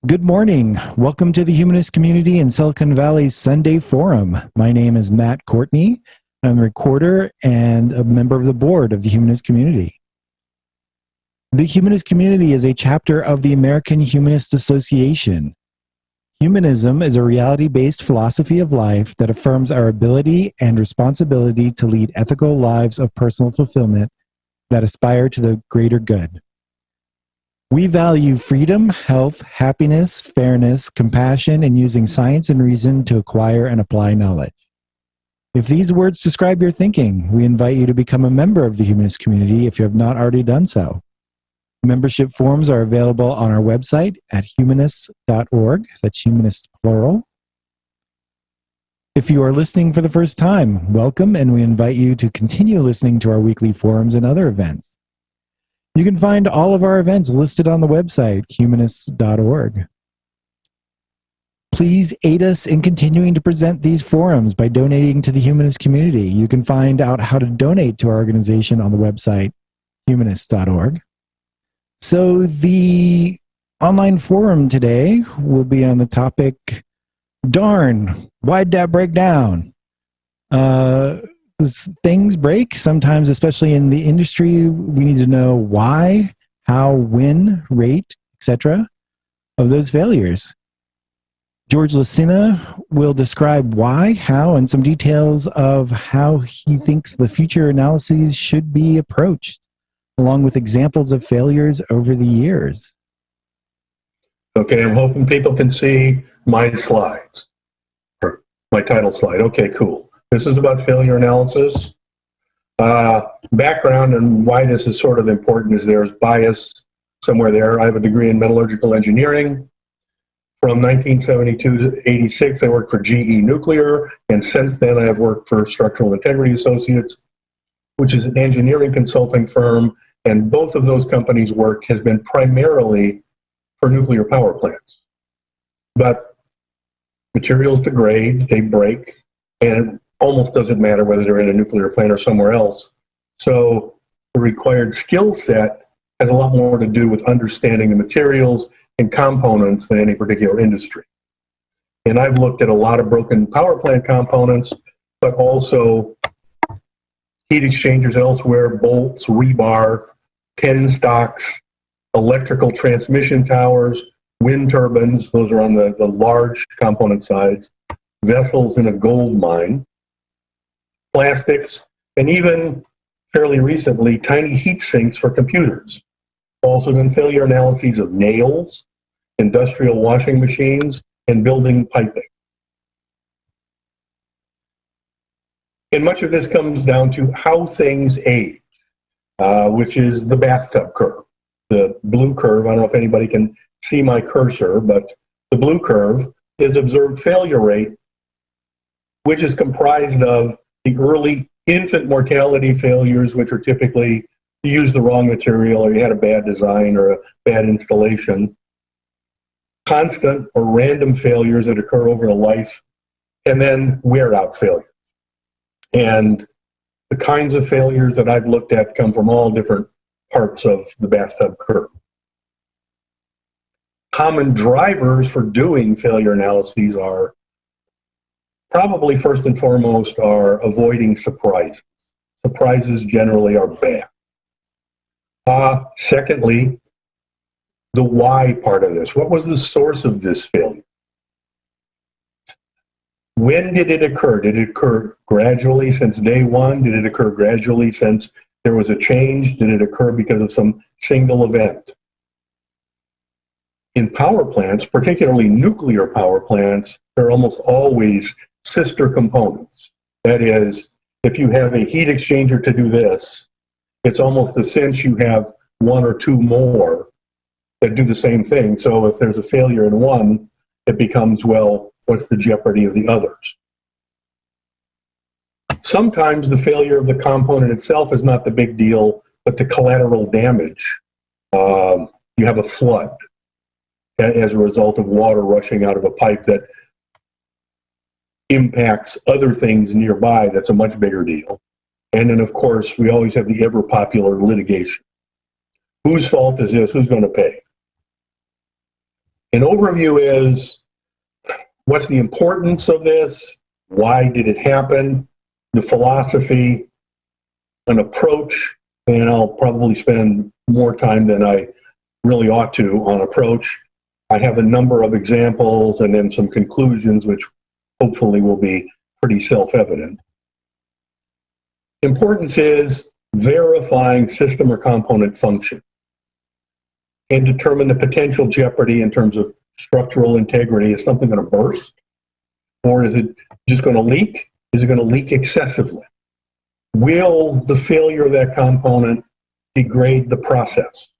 Good morning. Welcome to the Humanist community in Silicon Valley's Sunday Forum. My name is Matt Courtney. I'm a recorder and a member of the board of the Humanist community. The Humanist community is a chapter of the American Humanist Association. Humanism is a reality-based philosophy of life that affirms our ability and responsibility to lead ethical lives of personal fulfillment that aspire to the greater good. We value freedom, health, happiness, fairness, compassion, and using science and reason to acquire and apply knowledge. If these words describe your thinking, we invite you to become a member of the Humanist community if you have not already done so. Membership forms are available on our website at humanists.org. That's humanist plural. If you are listening for the first time, welcome, and we invite you to continue listening to our weekly forums and other events. You can find all of our events listed on the website, humanists.org. Please aid us in continuing to present these forums by donating to the Humanist community. You can find out how to donate to our organization on the website, humanists.org. So the online forum today will be on the topic, darn, why'd that break down? Things break sometimes, especially in the industry. We need to know why, how, when, rate, etc. of those failures. George Licina will describe why, how, and some details of how he thinks the future analyses should be approached, along with examples of failures over the years. Okay, I'm hoping people can see my slides, or my title slide. Okay, cool. This is about failure analysis. Background and why this is sort of important is there's bias somewhere there. I have a degree in metallurgical engineering. From 1972 to 86, I worked for GE Nuclear, and since then I have worked for Structural Integrity Associates, which is an engineering consulting firm, and both of those companies' work has been primarily for nuclear power plants. But materials degrade, they break, and it almost doesn't matter whether they're in a nuclear plant or somewhere else. So the required skill set has a lot more to do with understanding the materials and components than any particular industry. And I've looked at a lot of broken power plant components, but also heat exchangers elsewhere, bolts, rebar, pen stocks, electrical transmission towers, wind turbines, those are on the large component sides, vessels in a gold mine, plastics, and even fairly recently, tiny heat sinks for computers. Also done failure analyses of nails, industrial washing machines, and building piping. And much of this comes down to how things age, which is the bathtub curve. The blue curve, I don't know if anybody can see my cursor, but the blue curve is observed failure rate, which is comprised of the early infant mortality failures, which are typically you use the wrong material or you had a bad design or a bad installation, constant or random failures that occur over a life, and then wear out failures. And the kinds of failures that I've looked at come from all different parts of the bathtub curve. Common drivers for doing failure analyses are probably first and foremost are avoiding surprises. Surprises generally are bad. Secondly, the why part of this. What was the source of this failure? When did it occur? Did it occur gradually since day one? Did it occur gradually since there was a change? Did it occur because of some single event? In power plants, particularly nuclear power plants, there are almost always sister components. That is, if you have a heat exchanger to do this, it's almost a cinch you have one or two more that do the same thing. So if there's a failure in one, it becomes, well, what's the jeopardy of the others? Sometimes the failure of the component itself is not the big deal, but the collateral damage. You have a flood as a result of water rushing out of a pipe that impacts other things nearby. That's a much bigger deal. And then, of course, we always have the ever popular litigation. Whose fault is this? Who's going to pay? An overview is, what's the importance of this? Why did it happen? The philosophy, an approach, and I'll probably spend more time than I really ought to on approach. I have a number of examples and then some conclusions, which hopefully will be pretty self-evident. Importance is verifying system or component function and determine the potential jeopardy in terms of structural integrity. Is something going to burst? Or is it just going to leak? Is it going to leak excessively? Will the failure of that component degrade the process?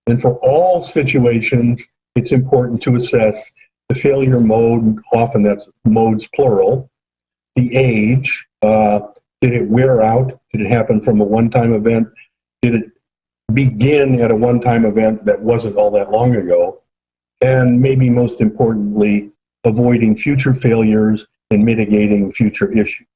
And for all situations, it's important to assess the failure mode, often that's modes plural, the age, did it wear out? Did it happen from a one-time event? Did it begin at a one-time event that wasn't all that long ago? And maybe most importantly, avoiding future failures and mitigating future issues.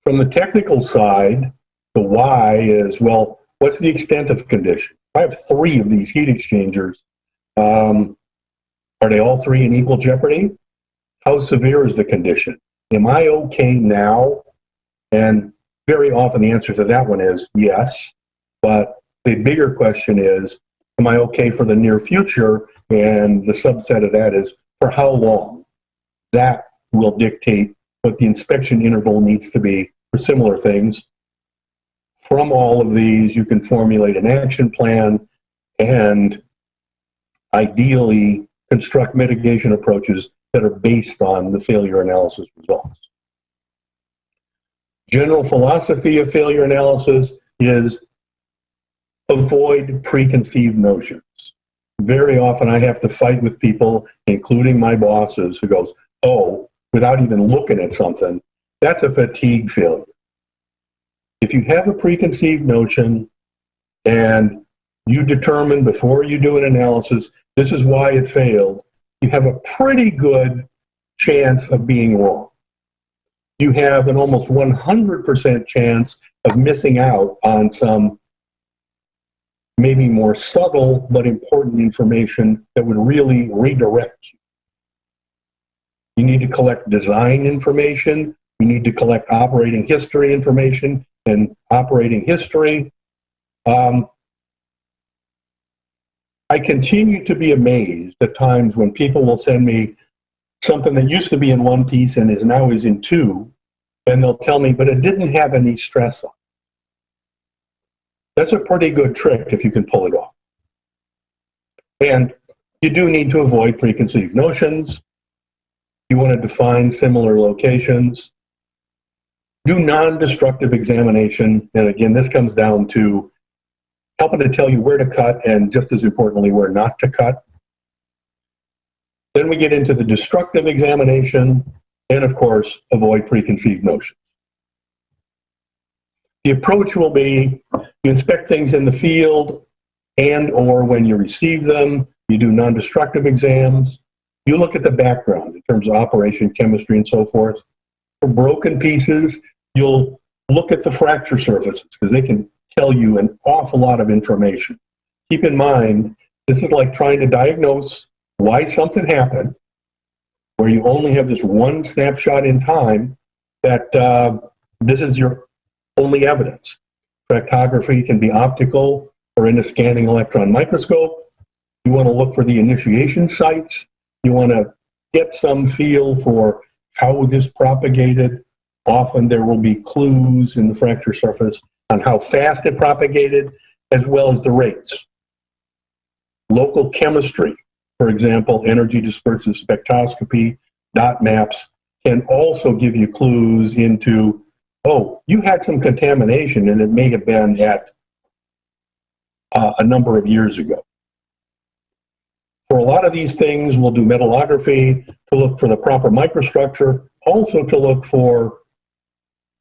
From the technical side, the why is, well, what's the extent of the condition? I have 3 of these heat exchangers. Are they all 3 in equal jeopardy? How severe is the condition? Am I okay now? And very often the answer to that one is yes. But the bigger question is, am I okay for the near future? And the subset of that is, for how long? That will dictate what the inspection interval needs to be for similar things. From all of these, you can formulate an action plan and ideally construct mitigation approaches that are based on the failure analysis results. General philosophy of failure analysis is avoid preconceived notions. Very often I have to fight with people, including my bosses, who goes, oh, without even looking at something, that's a fatigue failure. If you have a preconceived notion and you determine before you do an analysis, this is why it failed, you have a pretty good chance of being wrong. You have an almost 100% chance of missing out on some maybe more subtle but important information that would really redirect you. You need to collect design information. You need to collect operating history information and operating history. I continue to be amazed at times when people will send me something that used to be in one piece and is now in 2, and they'll tell me, but it didn't have any stress on it. That's a pretty good trick if you can pull it off. And you do need to avoid preconceived notions. You want to define similar locations. Do non-destructive examination. And again, this comes down to helping to tell you where to cut and, just as importantly, where not to cut. Then we get into the destructive examination and, of course, avoid preconceived notions. The approach will be, you inspect things in the field and or when you receive them, you do non-destructive exams, you look at the background in terms of operation, chemistry, and so forth. For broken pieces, you'll look at the fracture surfaces because they can tell you an awful lot of information. Keep in mind, this is like trying to diagnose why something happened, where you only have this one snapshot in time that this is your only evidence. Fractography can be optical or in a scanning electron microscope. You want to look for the initiation sites. You want to get some feel for how this propagated. Often there will be clues in the fracture surface on how fast it propagated, as well as the rates. Local chemistry, for example, energy dispersive spectroscopy, dot maps, can also give you clues into, oh, you had some contamination and it may have been at a number of years ago. For a lot of these things, we'll do metallography to look for the proper microstructure, also to look for,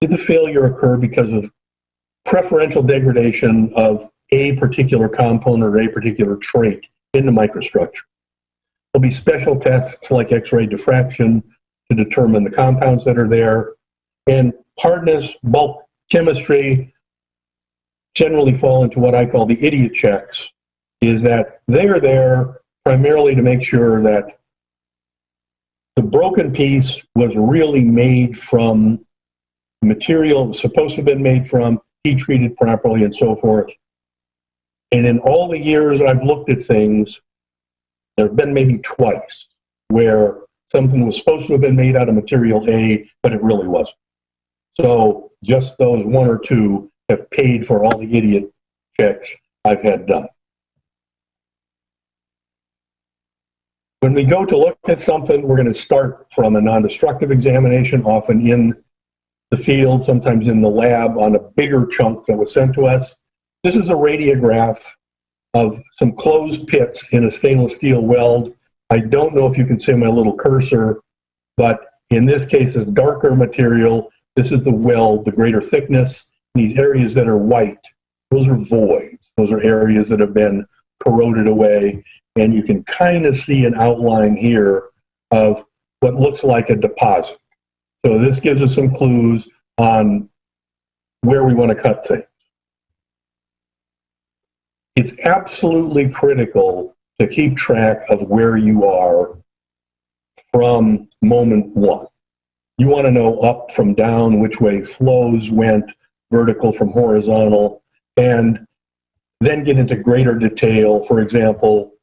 did the failure occur because of preferential degradation of a particular component or a particular trait in the microstructure. There'll be special tests like X-ray diffraction to determine the compounds that are there. And hardness, bulk chemistry generally fall into what I call the idiot checks, is that they are there primarily to make sure that the broken piece was really made from material it was supposed to have been made from, heat treated properly, and so forth. And in all the years I've looked at things, there have been maybe twice where something was supposed to have been made out of material A, but it really wasn't. So just those one or two have paid for all the idiot checks I've had done. When we go to look at something, we're going to start from a non-destructive examination, often in the field, sometimes in the lab, on a bigger chunk that was sent to us. This is a radiograph of some closed pits in a stainless steel weld. I don't know if you can see my little cursor, but in this case, it's darker material. This is the weld, the greater thickness. These areas that are white, those are voids. Those are areas that have been corroded away. And you can kind of see an outline here of what looks like a deposit. So this gives us some clues on where we want to cut things. It's absolutely critical to keep track of where you are from moment one. You want to know up from down, which way flows went, vertical from horizontal, and then get into greater detail. For example,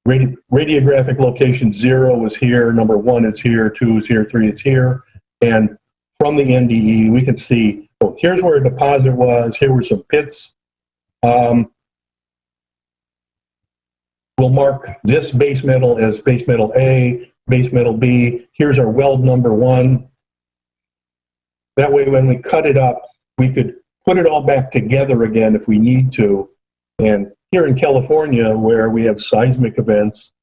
radiographic location 0 is here, number 1 is here, 2 is here, 3 is here. And from the NDE, we can see, oh, here's where a deposit was, here were some pits. We'll mark this base metal as base metal A, base metal B. Here's our weld number 1. That way, when we cut it up, we could put it all back together again if we need to. And here in California, where we have seismic events,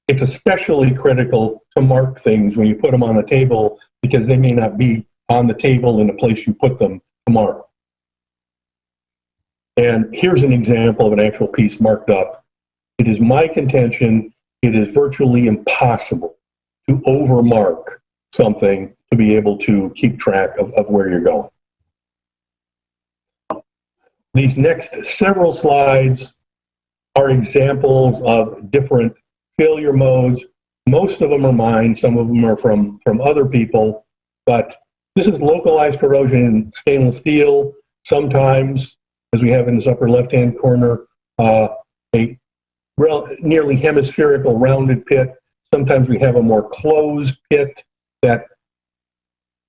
it's especially critical to mark things when you put them on the table, because they may not be on the table in the place you put them tomorrow. And here's an example of an actual piece marked up. It is my contention, it is virtually impossible to overmark something to be able to keep track of where you're going. These next several slides are examples of different failure modes. Most of them are mine, some of them are from other people, but this is localized corrosion in stainless steel. Sometimes, as we have in this upper left-hand corner, a nearly hemispherical rounded pit. Sometimes we have a more closed pit that,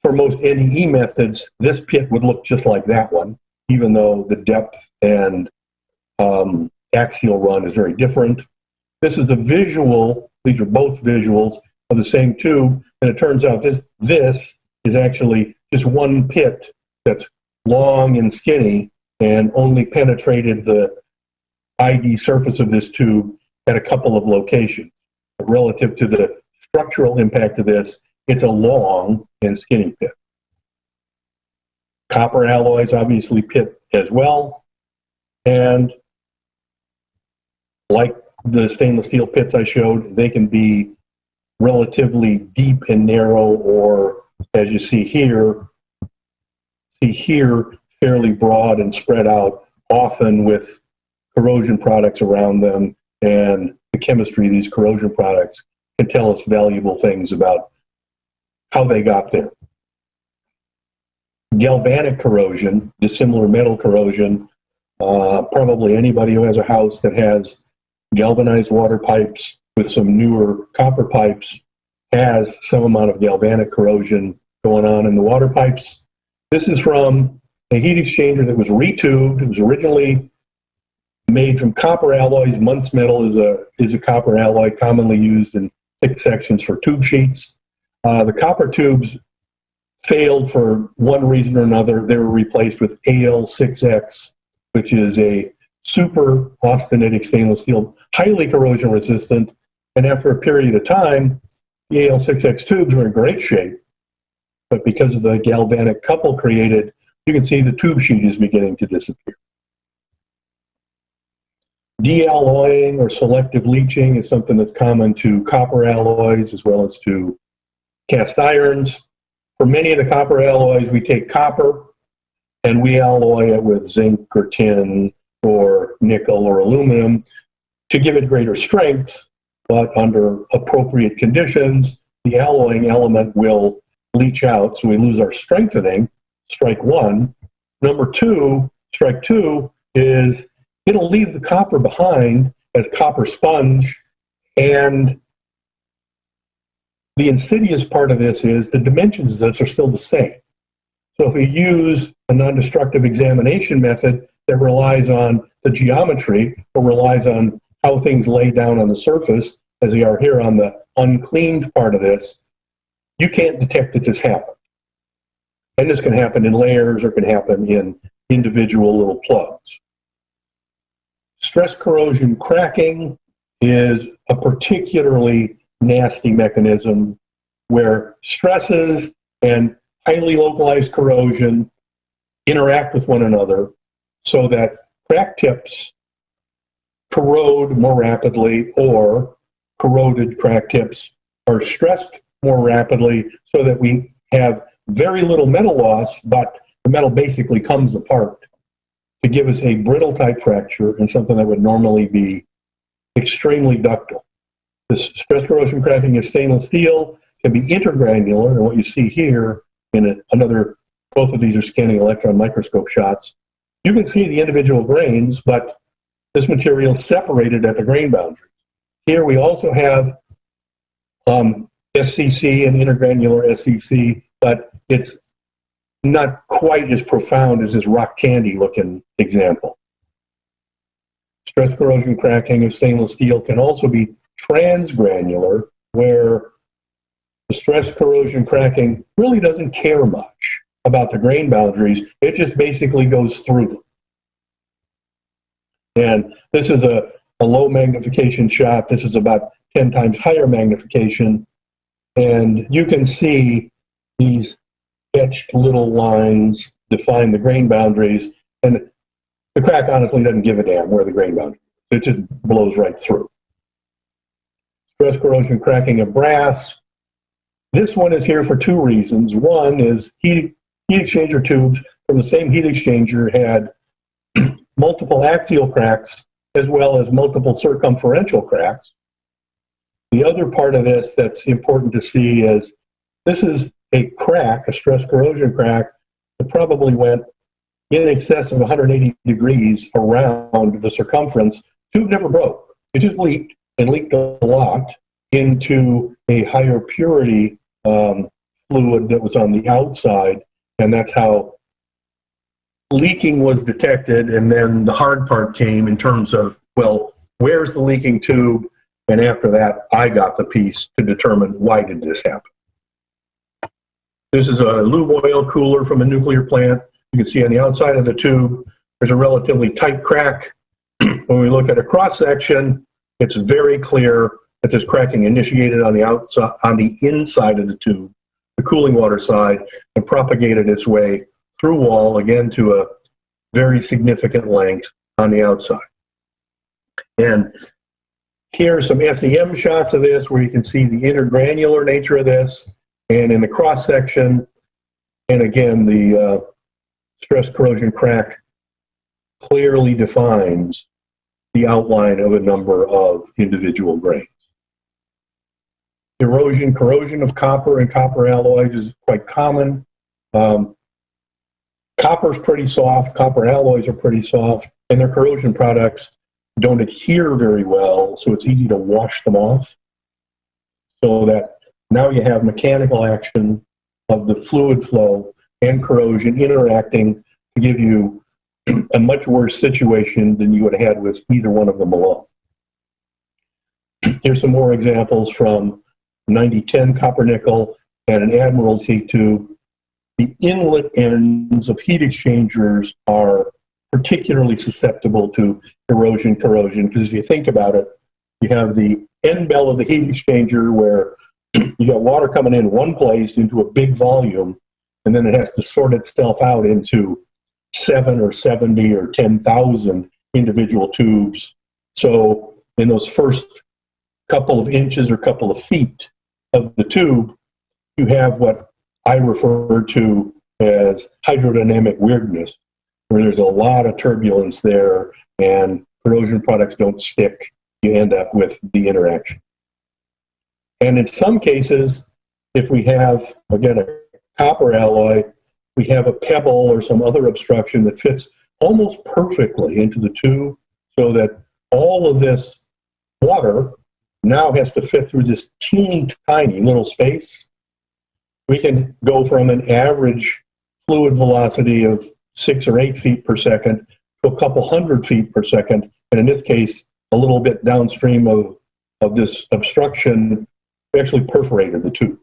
for most NDE methods, this pit would look just like that one, even though the depth and axial run is very different. This is a visual, these are both visuals of the same tube, and it turns out this is actually just one pit that's long and skinny and only penetrated the ID surface of this tube at a couple of locations. But relative to the structural impact of this, it's a long and skinny pit. Copper alloys obviously pit as well, and like the stainless steel pits I showed, they can be relatively deep and narrow, or as you see here, fairly broad and spread out, often with corrosion products around them, and the chemistry of these corrosion products can tell us valuable things about how they got there. Galvanic corrosion, dissimilar metal corrosion, probably anybody who has a house that has galvanized water pipes with some newer copper pipes has some amount of galvanic corrosion going on in the water pipes. This is from a heat exchanger that was retubed. It was originally made from copper alloys. Muntz metal is a copper alloy commonly used in thick sections for tube sheets. The copper tubes failed for one reason or another. They were replaced with Al6X, which is a super austenitic stainless steel, highly corrosion resistant. And after a period of time, the Al6X tubes were in great shape. But because of the galvanic couple created, you can see the tube sheet is beginning to disappear. De-alloying or selective leaching is something that's common to copper alloys as well as to cast irons. For many of the copper alloys, we take copper and we alloy it with zinc or tin or nickel or aluminum to give it greater strength, but under appropriate conditions, the alloying element will leach out, so we lose our strengthening, strike one. Number two, strike two, is it'll leave the copper behind as copper sponge, and the insidious part of this is the dimensions of this are still the same. So if we use a non-destructive examination method that relies on the geometry or relies on how things lay down on the surface, as they are here on the uncleaned part of this, you can't detect that this happened. And this can happen in layers or can happen in individual little plugs. Stress corrosion cracking is a particularly nasty mechanism where stresses and highly localized corrosion interact with one another so that crack tips corrode more rapidly, or corroded crack tips are stressed more rapidly so that we have very little metal loss, but the metal basically comes apart to give us a brittle type fracture and something that would normally be extremely ductile. This stress corrosion cracking of stainless steel can be intergranular, and what you see here in another, both of these are scanning electron microscope shots. You can see the individual grains, but this material is separated at the grain boundaries. Here we also have SCC and intergranular SCC, but it's not quite as profound as this rock candy looking example. Stress corrosion cracking of stainless steel can also be transgranular, where the stress corrosion cracking really doesn't care much about the grain boundaries. It just basically goes through them. And this is a low magnification shot. This is about 10 times higher magnification. And you can see these etched little lines define the grain boundaries. And the crack honestly doesn't give a damn where the grain boundary is. It just blows right through. Stress corrosion cracking of brass. This one is here for two reasons. One is heat exchanger tubes from the same heat exchanger had multiple axial cracks as well as multiple circumferential cracks. The other part of this that's important to see is this is a crack, a stress corrosion crack, that probably went in excess of 180 degrees around the circumference. Tube never broke. It just leaked, and leaked a lot into a higher purity fluid that was on the outside, and that's how leaking was detected. And then the hard part came in terms of, well, where's the leaking tube? And after that, I got the piece to determine why did this happen. This is a lube oil cooler from a nuclear plant. You can see on the outside of the tube, there's a relatively tight crack. When we look at a cross section, it's very clear that this cracking initiated on the outside, on the inside of the tube, the cooling water side, and propagated its way through wall again to a very significant length on the outside. And here's some SEM shots of this where you can see the intergranular nature of this, and in the cross section, and again, the stress corrosion crack clearly defines the outline of a number of individual grains. Erosion, corrosion of copper and copper alloys is quite common. Copper's pretty soft, copper alloys are pretty soft, and their corrosion products don't adhere very well, so it's easy to wash them off. So that now you have mechanical action of the fluid flow and corrosion interacting to give you a much worse situation than you would have had with either one of them alone. Here's some more examples from 9010 copper nickel and an Admiralty tube. The inlet ends of heat exchangers are particularly susceptible to erosion corrosion, because if you think about it, you have the end bell of the heat exchanger where you got water coming in one place into a big volume, and then it has to sort itself out into 7 or 70 or 10,000 individual tubes. So in those first couple of inches or couple of feet of the tube, you have what I refer to as hydrodynamic weirdness. where there's a lot of turbulence there and corrosion products don't stick, you end up with the interaction. And in some cases, if we have, again, a copper alloy, we have a pebble or some other obstruction that fits almost perfectly into the tube so that all of this water now has to fit through this teeny tiny little space. We can go from an average fluid velocity of 6 or 8 feet per second to a couple hundred feet per second, and in this case, a little bit downstream of this obstruction, we actually perforated the tube.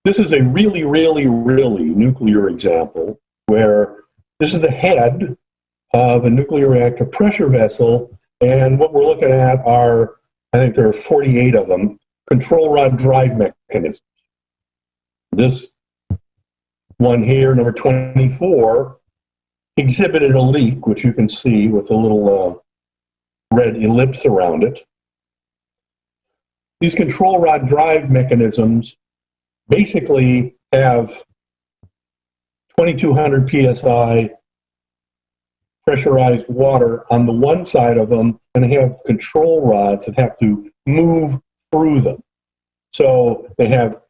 This is a really, really, really nuclear example where this is the head of a nuclear reactor pressure vessel, and what we're looking at are, I think there are 48 of them, control rod drive mechanisms. This one here, number 24, exhibited a leak, which you can see with a little red ellipse around it. These control rod drive mechanisms basically have 2200 psi pressurized water on the one side of them, and they have control rods that have to move through them. So they have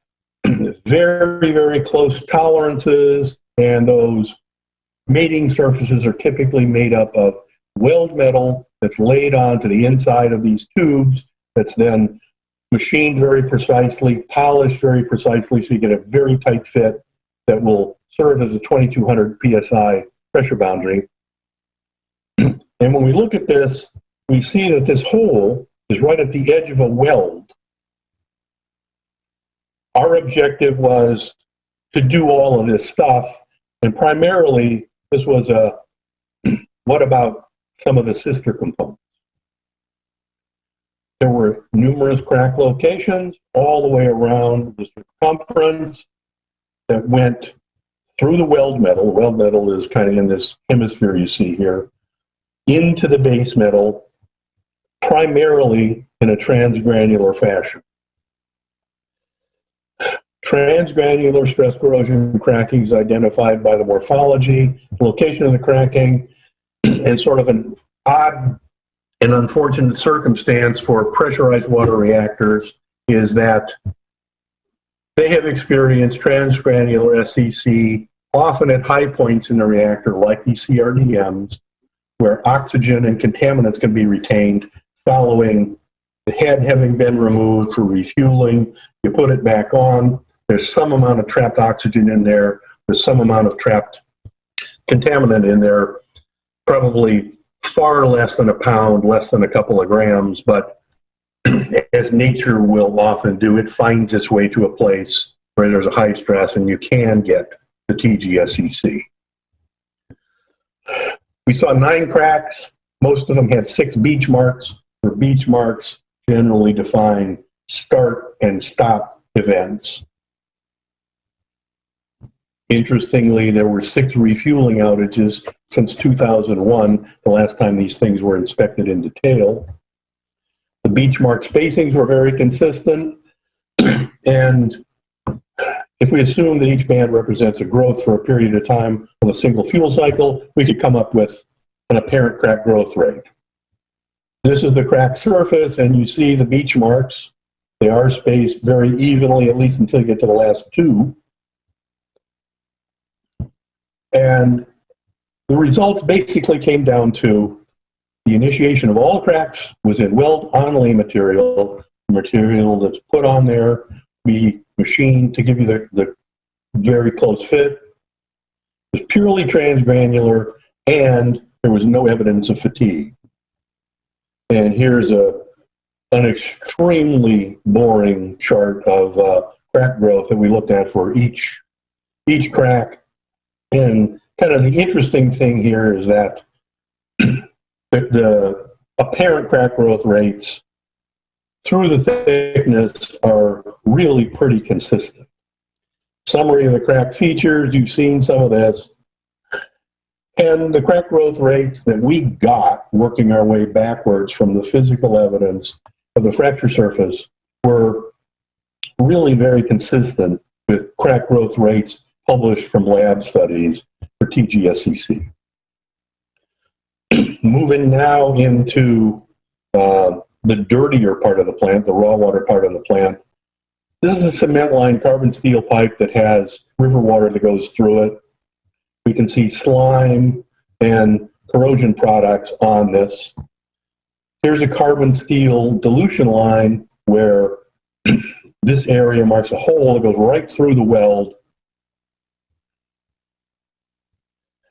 very, very close tolerances, and those mating surfaces are typically made up of weld metal that's laid onto the inside of these tubes that's then machined very precisely, polished very precisely, so you get a very tight fit that will serve as a 2200 psi pressure boundary. And when we look at this, we see that this hole is right at the edge of a weld. Our objective was to do all of this stuff, and primarily this was a, what about some of the sister components? There were numerous crack locations all the way around the circumference that went through the weld metal. The weld metal is kind of in this hemisphere you see here, into the base metal, primarily in a transgranular fashion. Transgranular stress corrosion cracking is identified by the morphology, the location of the cracking, and sort of an odd and unfortunate circumstance for pressurized water reactors is that they have experienced transgranular SCC often at high points in the reactor, like these CRDMs, where oxygen and contaminants can be retained following the head having been removed for refueling. You put it back on, there's some amount of trapped oxygen in there, there's some amount of trapped contaminant in there, probably far less than a pound, less than a couple of grams, but as nature will often do, it finds its way to a place where there's a high stress and you can get the TGSCC. We saw 9 cracks. Most of them had 6 beach marks, where beach marks generally define start and stop events. Interestingly, there were 6 refueling outages since 2001, the last time these things were inspected in detail. The beach mark spacings were very consistent, and if we assume that each band represents a growth for a period of time of a single fuel cycle, we could come up with an apparent crack growth rate. This is the crack surface, and you see the beach marks. They are spaced very evenly, at least until you get to the last 2. And the results basically came down to the initiation of all cracks was in weld-only material, material that's put on there, we machined to give you the very close fit. It was purely transgranular, and there was no evidence of fatigue. And here's an extremely boring chart of crack growth that we looked at for each crack. And kind of the interesting thing here is that the apparent crack growth rates through the thickness are really pretty consistent. Summary of the crack features, you've seen some of this. And the crack growth rates that we got working our way backwards from the physical evidence of the fracture surface were really very consistent with crack growth rates published from lab studies TGSCC. Moving now into the dirtier part of the plant, the raw water part of the plant. This is a cement lined carbon steel pipe that has river water that goes through it. We can see slime and corrosion products on this. Here's a carbon steel dilution line where this area marks a hole that goes right through the weld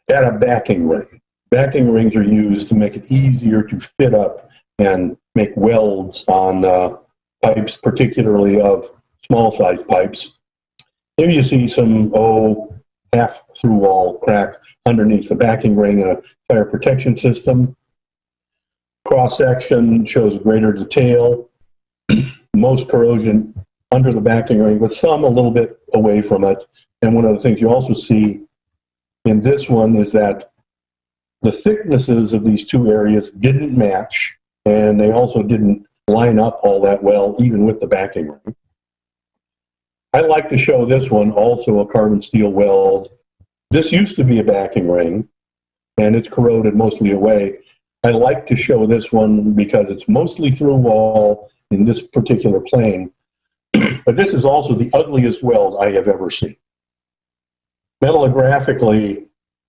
at a backing ring. Backing rings are used to make it easier to fit up and make welds on pipes, particularly of small size pipes. Here you see some half through wall crack underneath the backing ring in a fire protection system. Cross section shows greater detail. Most corrosion under the backing ring, but some a little bit away from it. And one of the things you also see in this one is that the thicknesses of these two areas didn't match, and they also didn't line up all that well, even with the backing ring. I like to show this one, also a carbon steel weld. This used to be a backing ring, and it's corroded mostly away. I like to show this one because it's mostly through wall in this particular plane, but this is also the ugliest weld I have ever seen. Metallographically,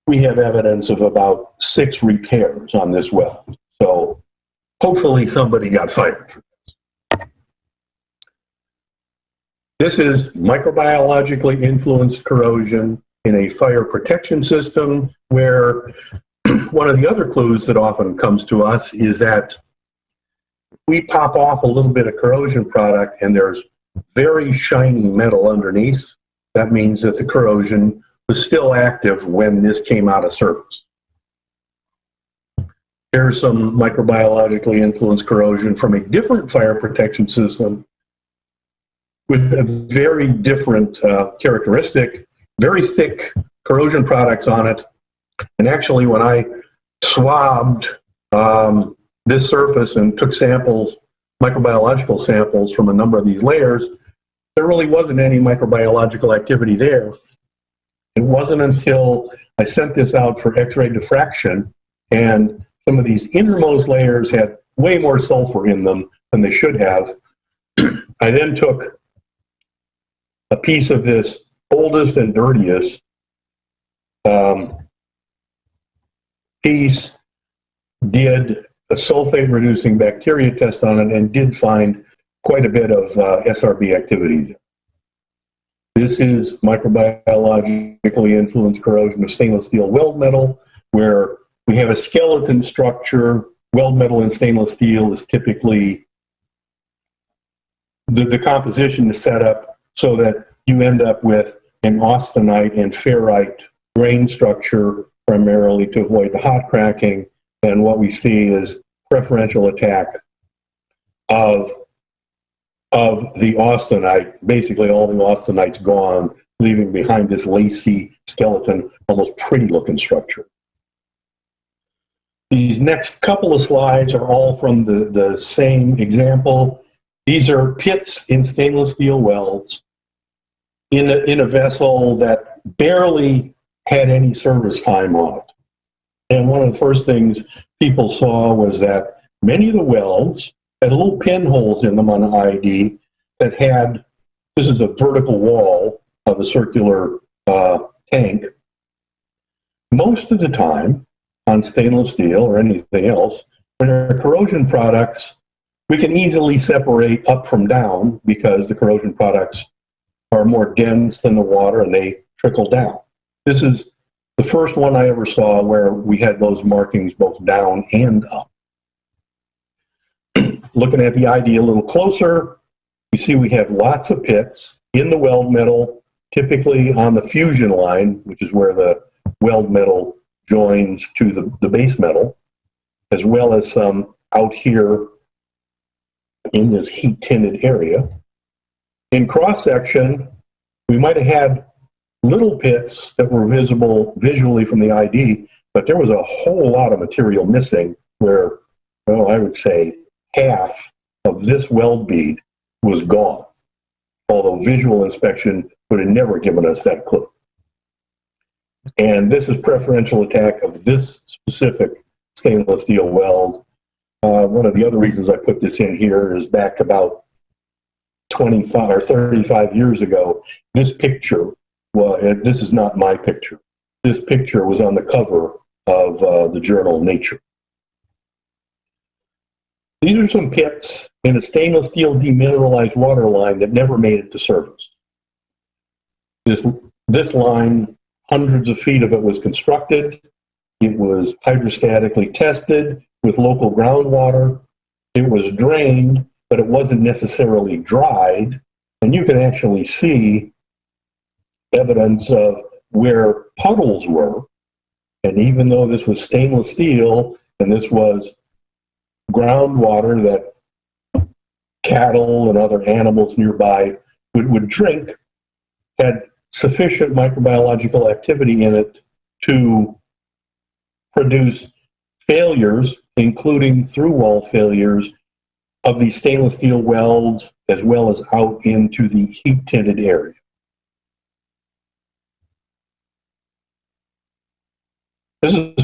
we have evidence of about 6 repairs on this weld. So hopefully somebody got fired for this. This is microbiologically influenced corrosion in a fire protection system, where one of the other clues that often comes to us is that we pop off a little bit of corrosion product and there's very shiny metal underneath. That means that the corrosion was still active when this came out of service. Here's some microbiologically influenced corrosion from a different fire protection system with a very different characteristic, very thick corrosion products on it. And actually, when I swabbed this surface and took samples, microbiological samples from a number of these layers, there really wasn't any microbiological activity there. It wasn't until I sent this out for X-ray diffraction, and some of these innermost layers had way more sulfur in them than they should have. I then took a piece of this oldest and dirtiest piece, did a sulfate-reducing bacteria test on it, and did find quite a bit of SRB activity. This is microbiologically influenced corrosion of stainless steel weld metal, where we have a skeleton structure. Weld metal in stainless steel is typically, the composition is set up so that you end up with an austenite and ferrite grain structure, primarily to avoid the hot cracking. And what we see is preferential attack of the austenite, basically all the austenite's gone, leaving behind this lacy skeleton, almost pretty looking structure. These next couple of slides are all from the same example. These are pits in stainless steel welds in a vessel that barely had any service time on it. And one of the first things people saw was that many of the welds had little pinholes in them on the ID that had, this is a vertical wall of a circular tank. Most of the time on stainless steel or anything else, when there are corrosion products, we can easily separate up from down because the corrosion products are more dense than the water and they trickle down. This is the first one I ever saw where we had those markings both down and up. Looking at the ID a little closer, you see we have lots of pits in the weld metal, typically on the fusion line, which is where the weld metal joins to the base metal, as well as some out here in this heat-tinted area. In cross-section, we might have had little pits that were visible visually from the ID, but there was a whole lot of material missing where, well, I would say half of this weld bead was gone, although visual inspection would have never given us that clue. And this is preferential attack of this specific stainless steel weld. One of the other reasons I put this in here is back about 25 or 35 years ago, this picture, well, this is not my picture. This picture was on the cover of the journal Nature. These are some pits in a stainless steel demineralized water line that never made it to surface. This line, hundreds of feet of it was constructed. It was hydrostatically tested with local groundwater. It was drained, but it wasn't necessarily dried. And you can actually see evidence of where puddles were. And even though this was stainless steel and this was groundwater that cattle and other animals nearby would drink, had sufficient microbiological activity in it to produce failures, including through-wall failures of the stainless steel welds, as well as out into the heat-tinted area. This is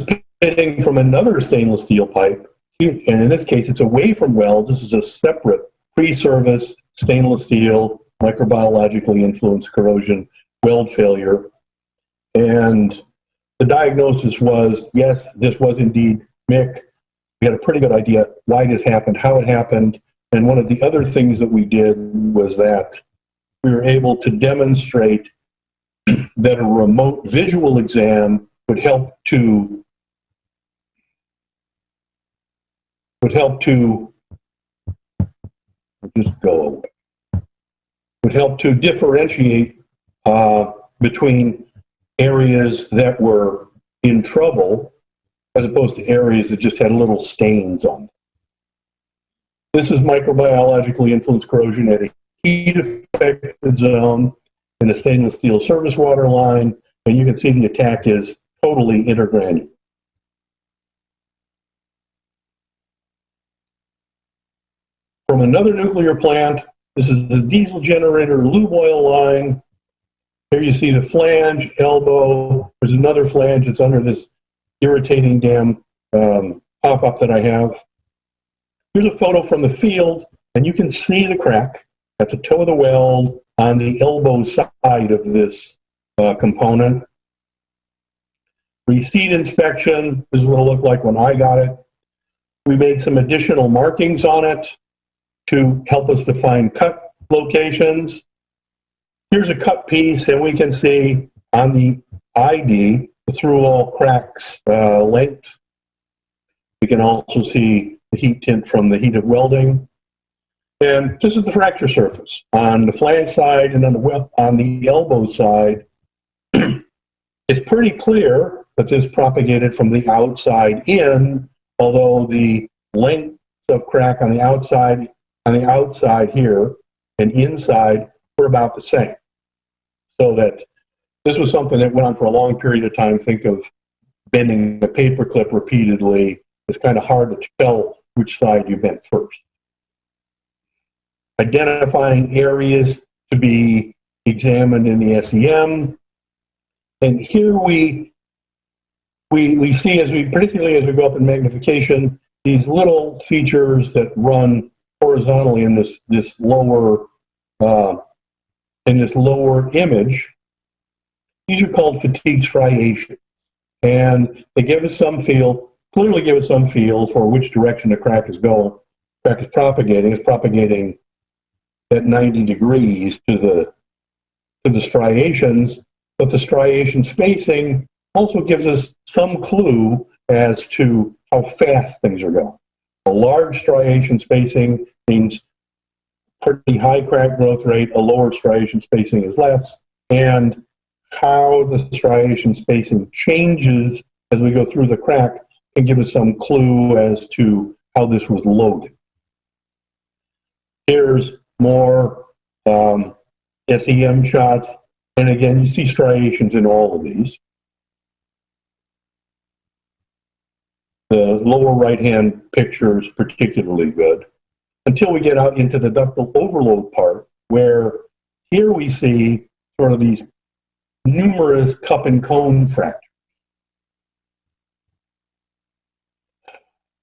pitting from another stainless steel pipe, and in this case, it's away from welds. This is a separate pre-service stainless steel microbiologically influenced corrosion weld failure. And the diagnosis was, yes, this was indeed MIC. We had a pretty good idea why this happened, how it happened. And one of the other things that we did was that we were able to demonstrate that a remote visual exam would help to differentiate between areas that were in trouble as opposed to areas that just had little stains on them. This is microbiologically influenced corrosion at a heat-affected zone in a stainless steel service water line, and you can see the attack is totally intergranular. From another nuclear plant, this is the diesel generator lube oil line. Here you see the flange, elbow. There's another flange that's under this irritating damn pop-up that I have. Here's a photo from the field, and you can see the crack at the toe of the weld on the elbow side of this component. Receipt inspection, this is what it looked like when I got it. We made some additional markings on it to help us define cut locations. Here's a cut piece, and we can see on the ID, the through-wall cracks length. We can also see the heat tint from the heat of welding. And this is the fracture surface. On the flange side and on the elbow side, it's pretty clear that this propagated from the outside in, although the length of crack on the outside here and inside were about the same. So that this was something that went on for a long period of time. Think of bending the paper clip repeatedly. It's kind of hard to tell which side you bent first. Identifying areas to be examined in the SEM. And here we see, particularly as we go up in magnification, these little features that run horizontally in this lower image. These are called fatigue striations, and they give us some feel, clearly give us some feel for which direction the crack is going. Crack is propagating. It's propagating at 90 degrees to the striations, but the striation spacing also gives us some clue as to how fast things are going. A large striation spacing means pretty high crack growth rate, a lower striation spacing is less, and how the striation spacing changes as we go through the crack can give us some clue as to how this was loaded. Here's more SEM shots, and again, you see striations in all of these. The lower right-hand picture is particularly good, until we get out into the ductile overload part, where here we see sort of these numerous cup and cone fractures.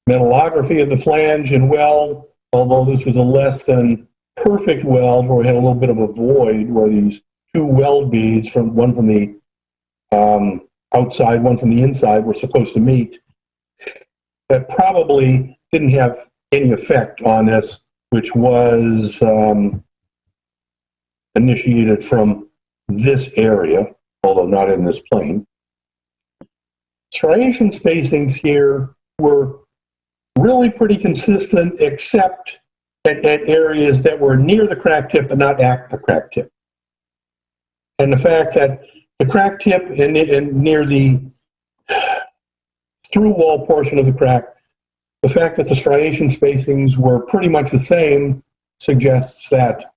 Metallography of the flange and weld, although this was a less than perfect weld where we had a little bit of a void where these two weld beads, one from the outside, one from the inside, were supposed to meet. That probably didn't have any effect on this, which was initiated from this area, although not in this plane. Striation spacings here were really pretty consistent, except at areas that were near the crack tip but not at the crack tip. And the fact that the crack tip and near the through wall portion of the crack, the fact that the striation spacings were pretty much the same suggests that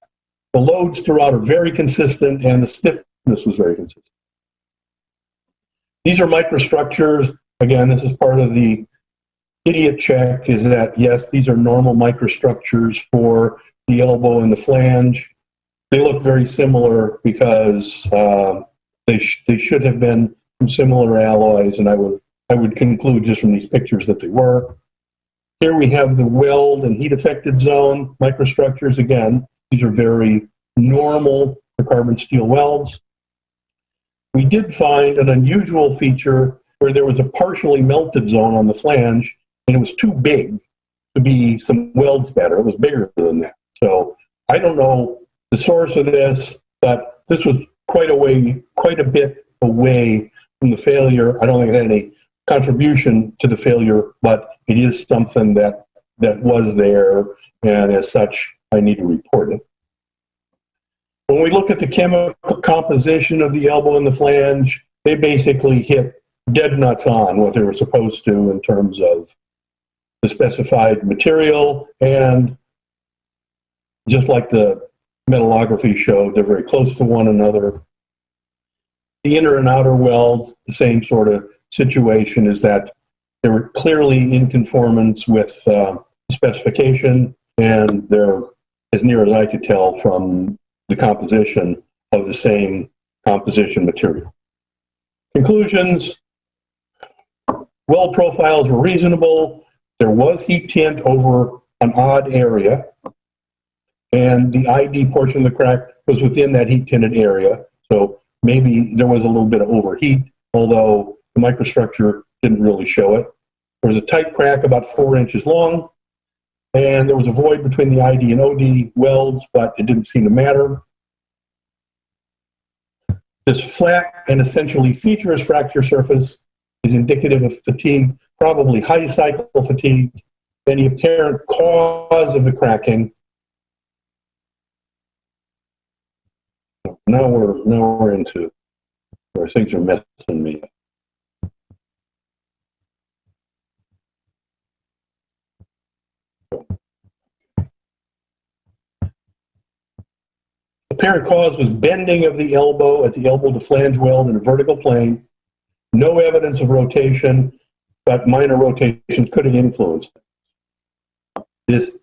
the loads throughout are very consistent and the stiffness was very consistent. These are microstructures. Again, this is part of the idiot check, is that yes, these are normal microstructures for the elbow and the flange. They look very similar because they should have been from similar alloys, and I would conclude just from these pictures that they were. Here we have the weld and heat affected zone microstructures. Again, these are very normal for carbon steel welds. We did find an unusual feature where there was a partially melted zone on the flange, and it was too big to be some welds better. It was bigger than that. So I don't know the source of this, but this was quite a bit away from the failure. I don't think it had any contribution to the failure, but it is something that was there, and as such, I need to report it. When we look at the chemical composition of the elbow and the flange, they basically hit dead nuts on what they were supposed to in terms of the specified material, and just like the metallography showed, they're very close to one another. The inner and outer welds, the same sort of situation, is that they were clearly in conformance with specification, and they're, as near as I could tell from the composition, of the same composition material. Conclusions: weld profiles were reasonable. There was heat tint over an odd area, and the ID portion of the crack was within that heat tinted area. So maybe there was a little bit of overheat, although the microstructure didn't really show it. There was a tight crack about 4 inches long, and there was a void between the ID and OD welds, but it didn't seem to matter. This flat and essentially featureless fracture surface is indicative of fatigue, probably high cycle fatigue. Any apparent cause of the cracking. Now we're into where things are messing me up. Apparent cause was bending of the elbow at the elbow to flange weld in a vertical plane. No evidence of rotation, but minor rotations could have influenced it. This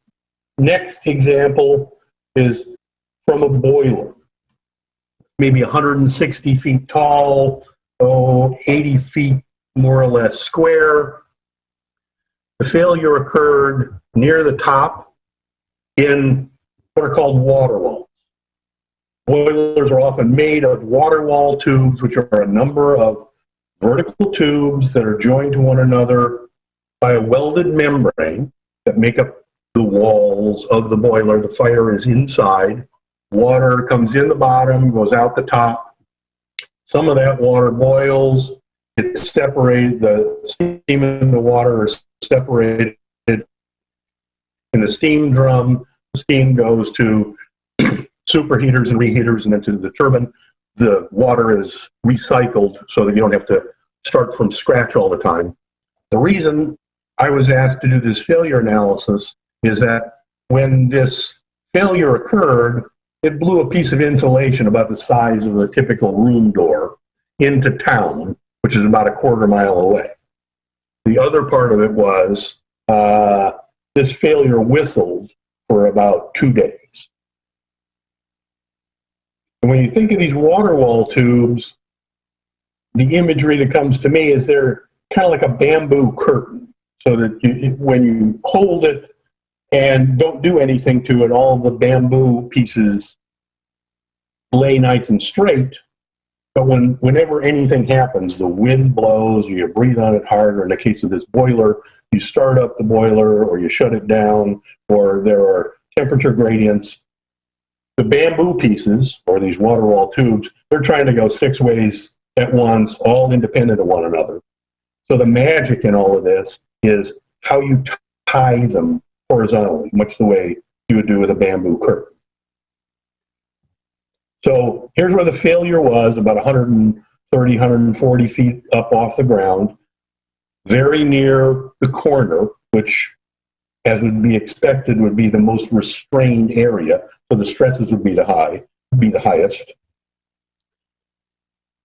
next example is from a boiler, maybe 160 feet tall, 80 feet more or less square. The failure occurred near the top in what are called water walls. Boilers are often made of water wall tubes, which are a number of vertical tubes that are joined to one another by a welded membrane that make up the walls of the boiler. The fire is inside. Water comes in the bottom, goes out the top. Some of that water boils. It's separated. The steam and the water are separated in the steam drum. The steam goes to superheaters and reheaters and into the turbine. The water is recycled so that you don't have to start from scratch all the time. The reason I was asked to do this failure analysis is that when this failure occurred, it blew a piece of insulation about the size of a typical room door into town, which is about a quarter mile away. The other part of it was this failure whistled for about 2 days. And when you think of these water wall tubes, the imagery that comes to me is they're kind of like a bamboo curtain, so that when you hold it and don't do anything to it, all the bamboo pieces lay nice and straight. But whenever anything happens, the wind blows, or you breathe on it hard, or in the case of this boiler, you start up the boiler, or you shut it down, or there are temperature gradients, the bamboo pieces, or these water wall tubes, they're trying to go 6 ways at once, all independent of one another. So the magic in all of this is how you tie them horizontally, much the way you would do with a bamboo curtain. So here's where the failure was, about 130, 140 feet up off the ground, very near the corner, which, as would be expected, would be the most restrained area, so the stresses would be the highest.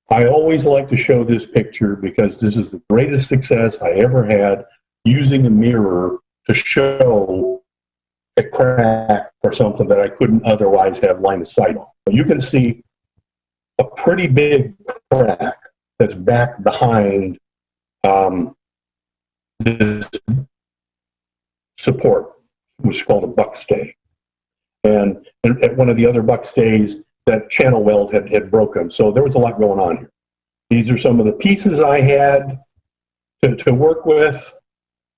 I always like to show this picture because this is the greatest success I ever had using a mirror to show a crack or something that I couldn't otherwise have line of sight on. You can see a pretty big crack that's back behind this support, which is called a buck stay. And at one of the other buck stays, that channel weld had broken. So there was a lot going on here. These are some of the pieces I had to work with.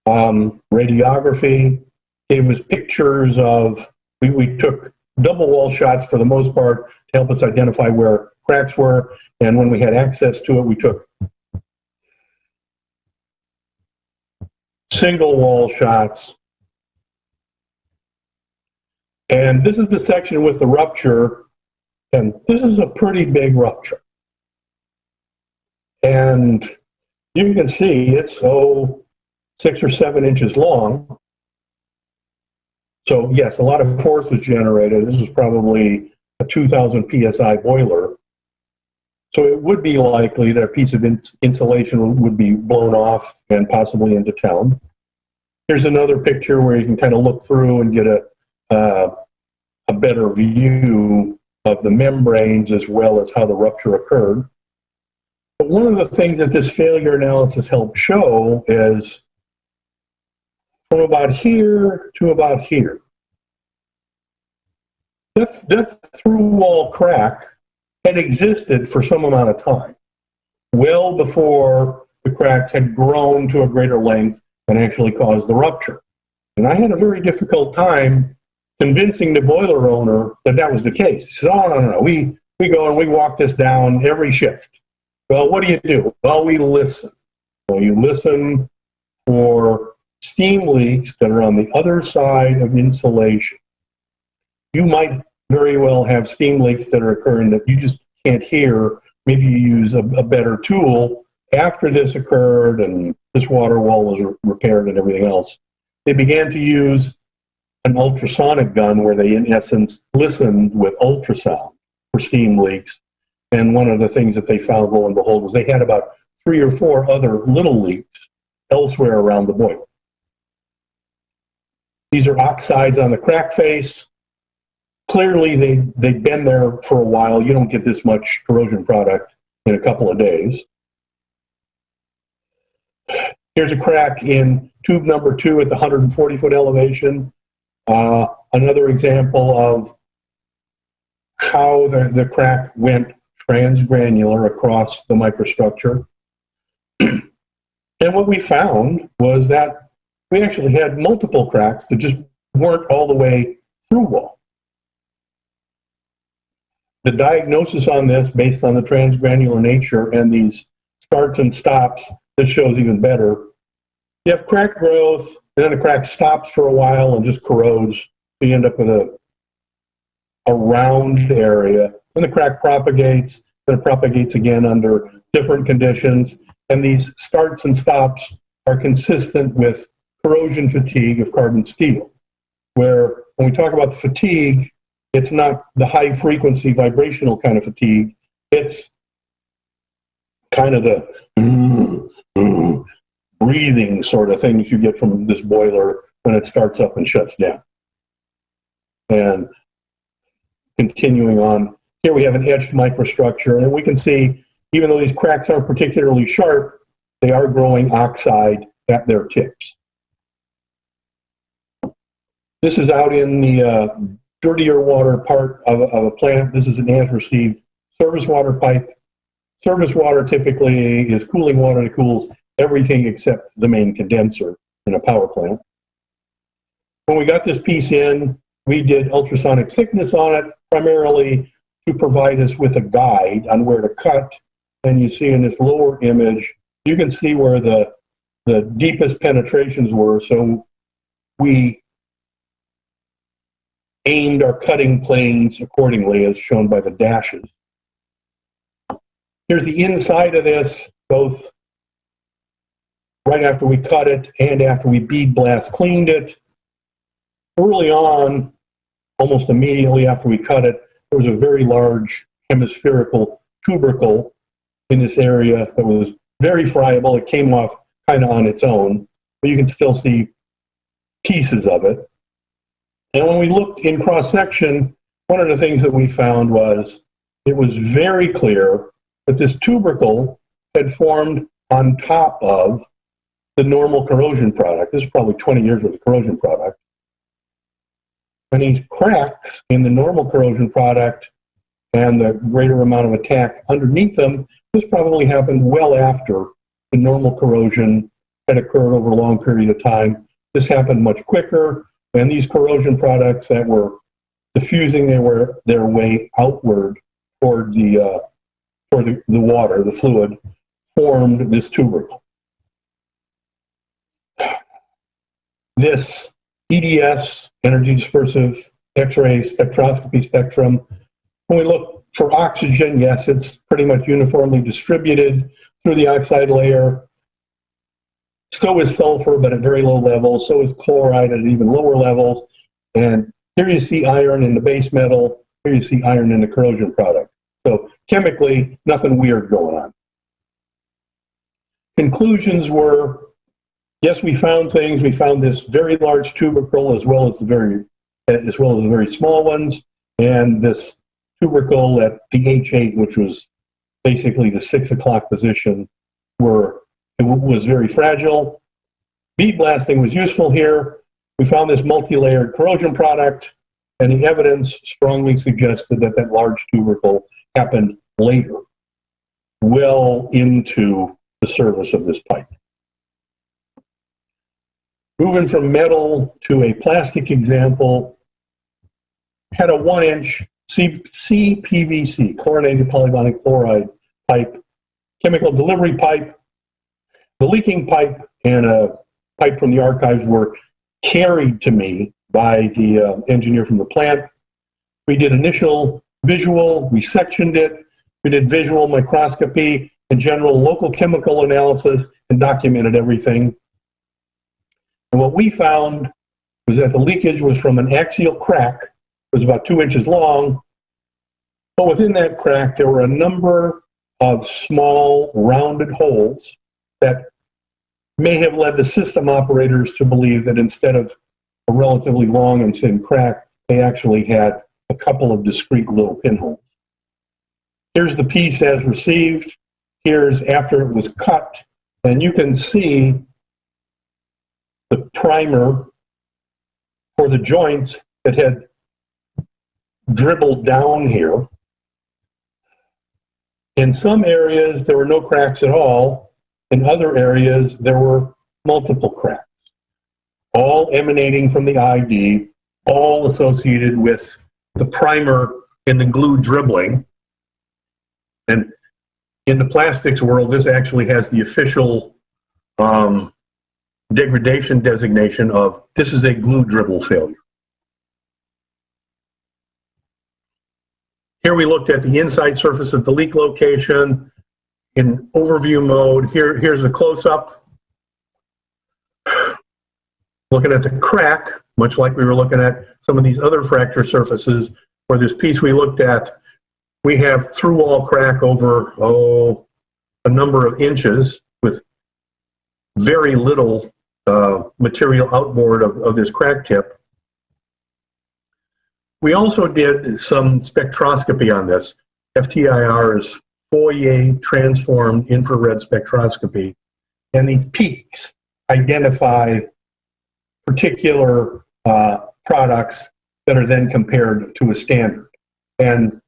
Radiography gave us pictures of, we took double wall shots for the most part to help us identify where cracks were. And when we had access to it, we took single wall shots. And this is the section with the rupture. And this is a pretty big rupture. And you can see it's 6 or 7 inches long. So yes, a lot of force was generated. This is probably a 2,000 PSI boiler. So it would be likely that a piece of insulation would be blown off and possibly into town. Here's another picture where you can kind of look through and get a better view of the membranes as well as how the rupture occurred. But one of the things that this failure analysis helped show is from about here to about here, that through-wall crack had existed for some amount of time, well before the crack had grown to a greater length and actually caused the rupture. And I had a very difficult time convincing the boiler owner that that was the case. He said, oh, no. We go and we walk this down every shift. Well, what do? Well, we listen. Well, you listen for steam leaks that are on the other side of insulation. You might very well have steam leaks that are occurring that you just can't hear. Maybe you use a better tool. After this occurred and this water wall was repaired and everything else, they began to use an ultrasonic gun where they, in essence, listened with ultrasound for steam leaks. And one of the things that they found, lo and behold, was they had about 3 or 4 other little leaks elsewhere around the boiler. These are oxides on the crack face. Clearly, they've been there for a while. You don't get this much corrosion product in a couple of days. Here's a crack in tube number 2 at the 140-foot elevation. Another example of how the crack went transgranular across the microstructure. And what we found was that we actually had multiple cracks that just weren't all the way through wall. The diagnosis on this, based on the transgranular nature and these starts and stops, this shows even better. You have crack growth, and then the crack stops for a while and just corrodes. So you end up with a round area. Then the crack propagates, then it propagates again under different conditions. And these starts and stops are consistent with corrosion fatigue of carbon steel, where when we talk about the fatigue, it's not the high frequency vibrational kind of fatigue. It's kind of the breathing sort of things you get from this boiler when it starts up and shuts down. And continuing on, here we have an etched microstructure, and we can see even though these cracks aren't particularly sharp, they are growing oxide at their tips. This is out in the dirtier water part of a plant. This is an as-received service water pipe. Service water typically is cooling water that cools everything except the main condenser in a power plant. When we got this piece in, we did ultrasonic thickness on it, primarily to provide us with a guide on where to cut. And you see in this lower image, you can see where the deepest penetrations were. So we aimed our cutting planes accordingly, as shown by the dashes. Here's the inside of this, both right after we cut it and after we bead blast cleaned it. Early on, almost immediately after we cut it, there was a very large hemispherical tubercle in this area that was very friable. It came off kind of on its own, but you can still see pieces of it. And when we looked in cross-section, one of the things that we found was it was very clear that this tubercle had formed on top of the normal corrosion product. This is probably 20 years worth of corrosion product. And these cracks in the normal corrosion product and the greater amount of attack underneath them, this probably happened well after the normal corrosion had occurred over a long period of time. This happened much quicker, and these corrosion products that were diffusing their way outward toward the water, the fluid, formed this tubercle. This EDS, energy dispersive X-ray spectroscopy spectrum, when we look for oxygen, yes, it's pretty much uniformly distributed through the oxide layer. So is sulfur, but at very low levels. So is chloride at even lower levels. And here you see iron in the base metal. Here you see iron in the corrosion product. So chemically, nothing weird going on. Conclusions were, yes, we found things. We found this very large tubercle as well as the very small ones, and this tubercle at the H8, which was basically the 6 o'clock position, was very fragile. Bead blasting was useful here. We found this multi-layered corrosion product, and the evidence strongly suggested that that large tubercle happened later, well into the service of this pipe. Moving from metal to a plastic example, had a 1-inch CPVC, chlorinated polyvinyl chloride pipe, chemical delivery pipe. The leaking pipe and a pipe from the archives were carried to me by the engineer from the plant. We did initial visual, we sectioned it, we did visual microscopy and general local chemical analysis and documented everything. And what we found was that the leakage was from an axial crack. It was about 2 inches long, but within that crack there were a number of small rounded holes that may have led the system operators to believe that instead of a relatively long and thin crack, they actually had a couple of discrete little pinholes. Here's the piece as received. Here's after it was cut, and you can see the primer for the joints that had dribbled down here. In some areas, there were no cracks at all. In other areas, there were multiple cracks, all emanating from the ID, all associated with the primer and the glue dribbling. And in the plastics world, this actually has the official degradation designation of this is a glue dribble failure. Here we looked at the inside surface of the leak location in overview mode. Here's a close-up. Looking at the crack, much like we were looking at some of these other fracture surfaces, where this piece we looked at, we have through-wall crack over, a number of inches with very little material outboard of this crack tip. We also did some spectroscopy on this. FTIR is Fourier transformed infrared spectroscopy. And these peaks identify particular products that are then compared to a standard. And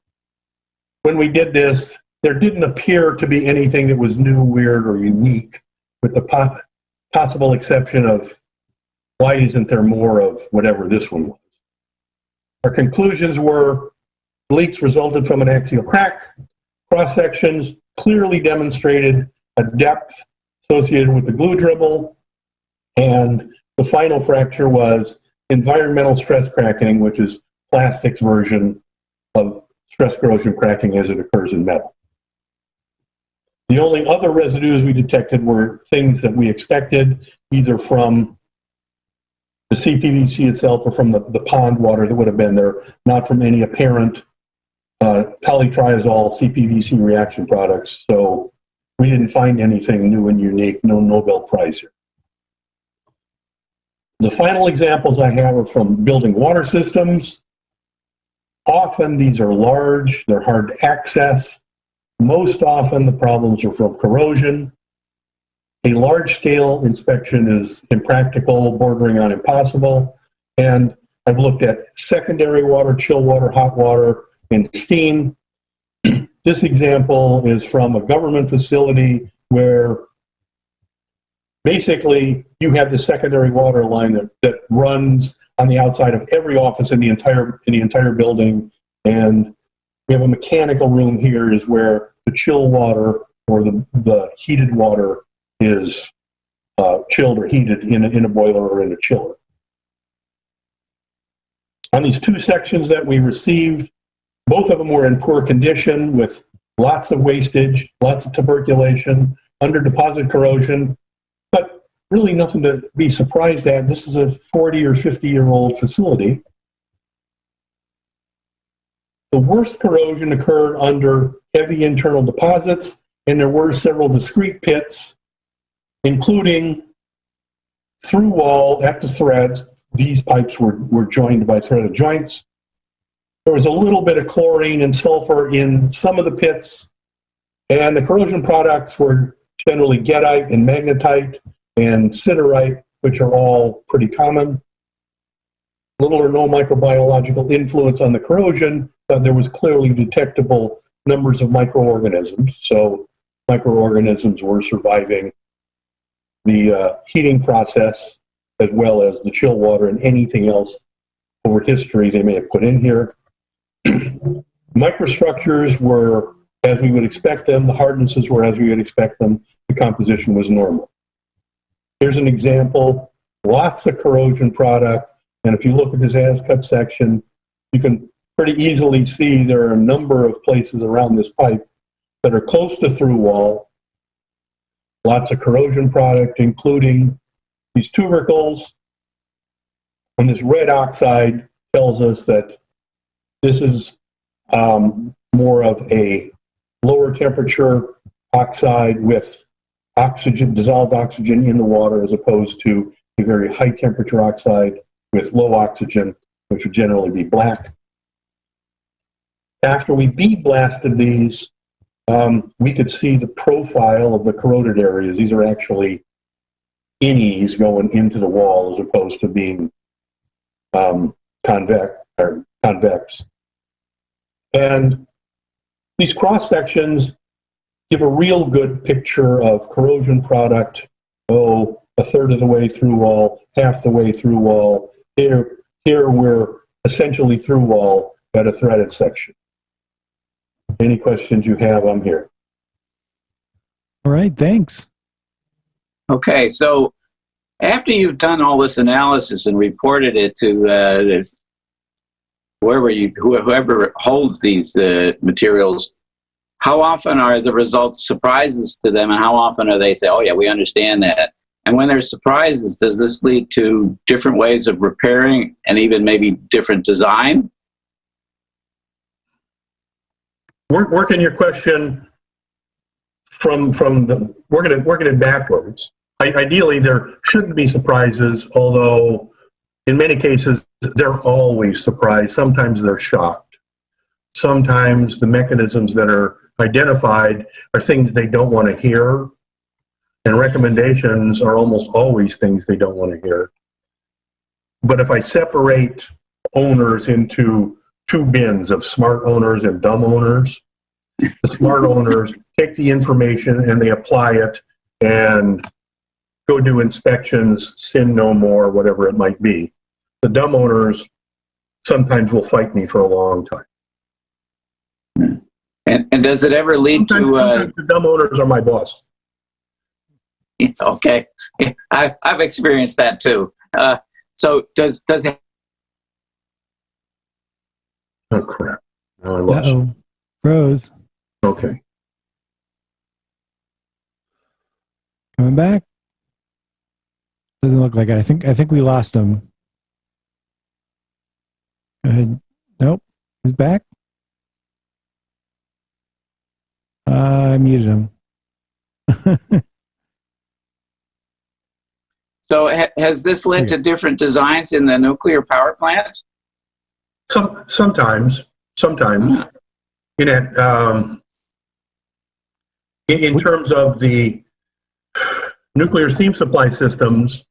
when we did this, there didn't appear to be anything that was new, weird, or unique, with the possible exception of why isn't there more of whatever this one was. Our conclusions were leaks resulted from an axial crack. Cross-sections clearly demonstrated a depth associated with the glue dribble. And the final fracture was environmental stress cracking, which is plastics version of stress corrosion cracking as it occurs in metal. The only other residues we detected were things that we expected, either from the CPVC itself or from the pond water that would have been there, not from any apparent polytriazole CPVC reaction products. So we didn't find anything new and unique, no Nobel Prize here. The final examples I have are from building water systems. Often these are large, they're hard to access. Most often the problems are from corrosion. A large-scale inspection is impractical, bordering on impossible. And I've looked at secondary water, chill water, hot water, and steam. This example is from a government facility where basically you have the secondary water line that runs on the outside of every office in the entire building. And we have a mechanical room here is where the chill water or the heated water is chilled or heated in a boiler or in a chiller. On these two sections that we received, both of them were in poor condition with lots of wastage, lots of tuberculation, under deposit corrosion, but really nothing to be surprised at. This is a 40 or 50-year-old facility. The worst corrosion occurred under heavy internal deposits, and there were several discrete pits, including through wall at the threads. These pipes were joined by threaded joints. There was a little bit of chlorine and sulfur in some of the pits, and the corrosion products were generally goethite and magnetite and siderite, which are all pretty common. Little or no microbiological influence on the corrosion, but there was clearly detectable numbers of microorganisms. So microorganisms were surviving the heating process as well as the chill water and anything else over history they may have put in here. Microstructures were as we would expect them. The hardnesses were as we would expect them. The composition was normal. Here's an example. Lots of corrosion product. And if you look at this as-cut section, you can pretty easily see there are a number of places around this pipe that are close to through wall. Lots of corrosion product, including these tubercles. And this red oxide tells us that this is more of a lower temperature oxide with oxygen, dissolved oxygen in the water, as opposed to a very high temperature oxide with low oxygen, which would generally be black. After we bead blasted these, we could see the profile of the corroded areas. These are actually innies going into the wall as opposed to being convex. And these cross sections give a real good picture of corrosion product. Oh, a third of the way through wall, half the way through wall. Here we're essentially through wall at a threaded section. Any questions you have, I'm here. All right, thanks. Okay, so after you've done all this analysis and reported it to whoever holds these materials, how often are the results surprises to them, and how often are they say, oh yeah, we understand that? And when there's surprises, does this lead to different ways of repairing and even maybe different design? Working your question from the working it backwards. Ideally, there shouldn't be surprises, although in many cases they're always surprised. Sometimes they're shocked. Sometimes the mechanisms that are identified are things they don't want to hear, and recommendations are almost always things they don't want to hear. But if I separate owners into two bins of smart owners and dumb owners, the smart owners take the information and they apply it and go do inspections, sin no more, whatever it might be. The dumb owners sometimes will fight me for a long time. And does it ever lead sometimes the dumb owners are my boss. Okay, I've experienced that too. So does it? Oh crap! Now I lost. Uh-oh. Froze. Okay. Coming back? Doesn't look like it. I think we lost him. Go ahead. Nope. He's back. I muted him. So has this led to different designs in the nuclear power plants? Sometimes. You know, in terms of the nuclear steam supply systems,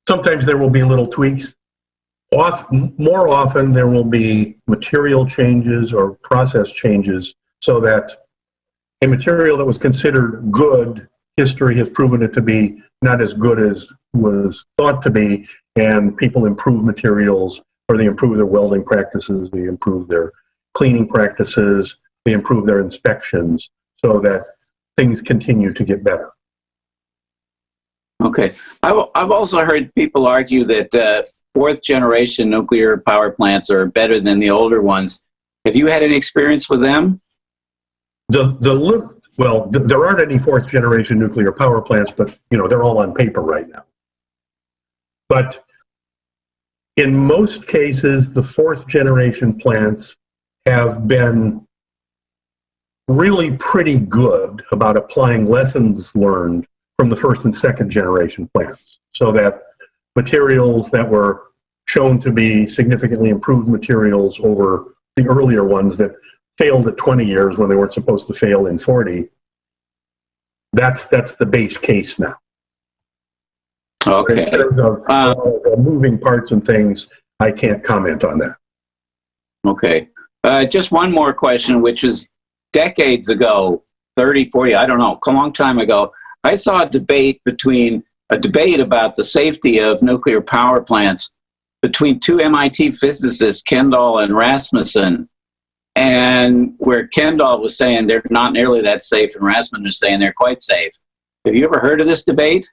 sometimes there will be little tweaks. More often, there will be material changes or process changes so that a material that was considered good, history has proven it to be not as good as was thought to be, and people improve materials, or they improve their welding practices, they improve their cleaning practices, they improve their inspections, so that things continue to get better. Okay. I've also heard people argue that fourth generation nuclear power plants are better than the older ones. Have you had any experience with them? There aren't any fourth generation nuclear power plants, but you know, they're all on paper right now. But in most cases, the fourth generation plants have been really pretty good about applying lessons learned from the first and second generation plants, so that materials that were shown to be significantly improved materials over the earlier ones that failed at 20 years when they weren't supposed to fail in 40, that's the base case now. Okay. In terms of moving parts and things, I can't comment on that. Okay. Just one more question, which is decades ago, 30, 40, I don't know, a long time ago, I saw a debate about the safety of nuclear power plants between two MIT physicists, Kendall and Rasmussen, and where Kendall was saying they're not nearly that safe, and Rasmussen was saying they're quite safe. Have you ever heard of this debate?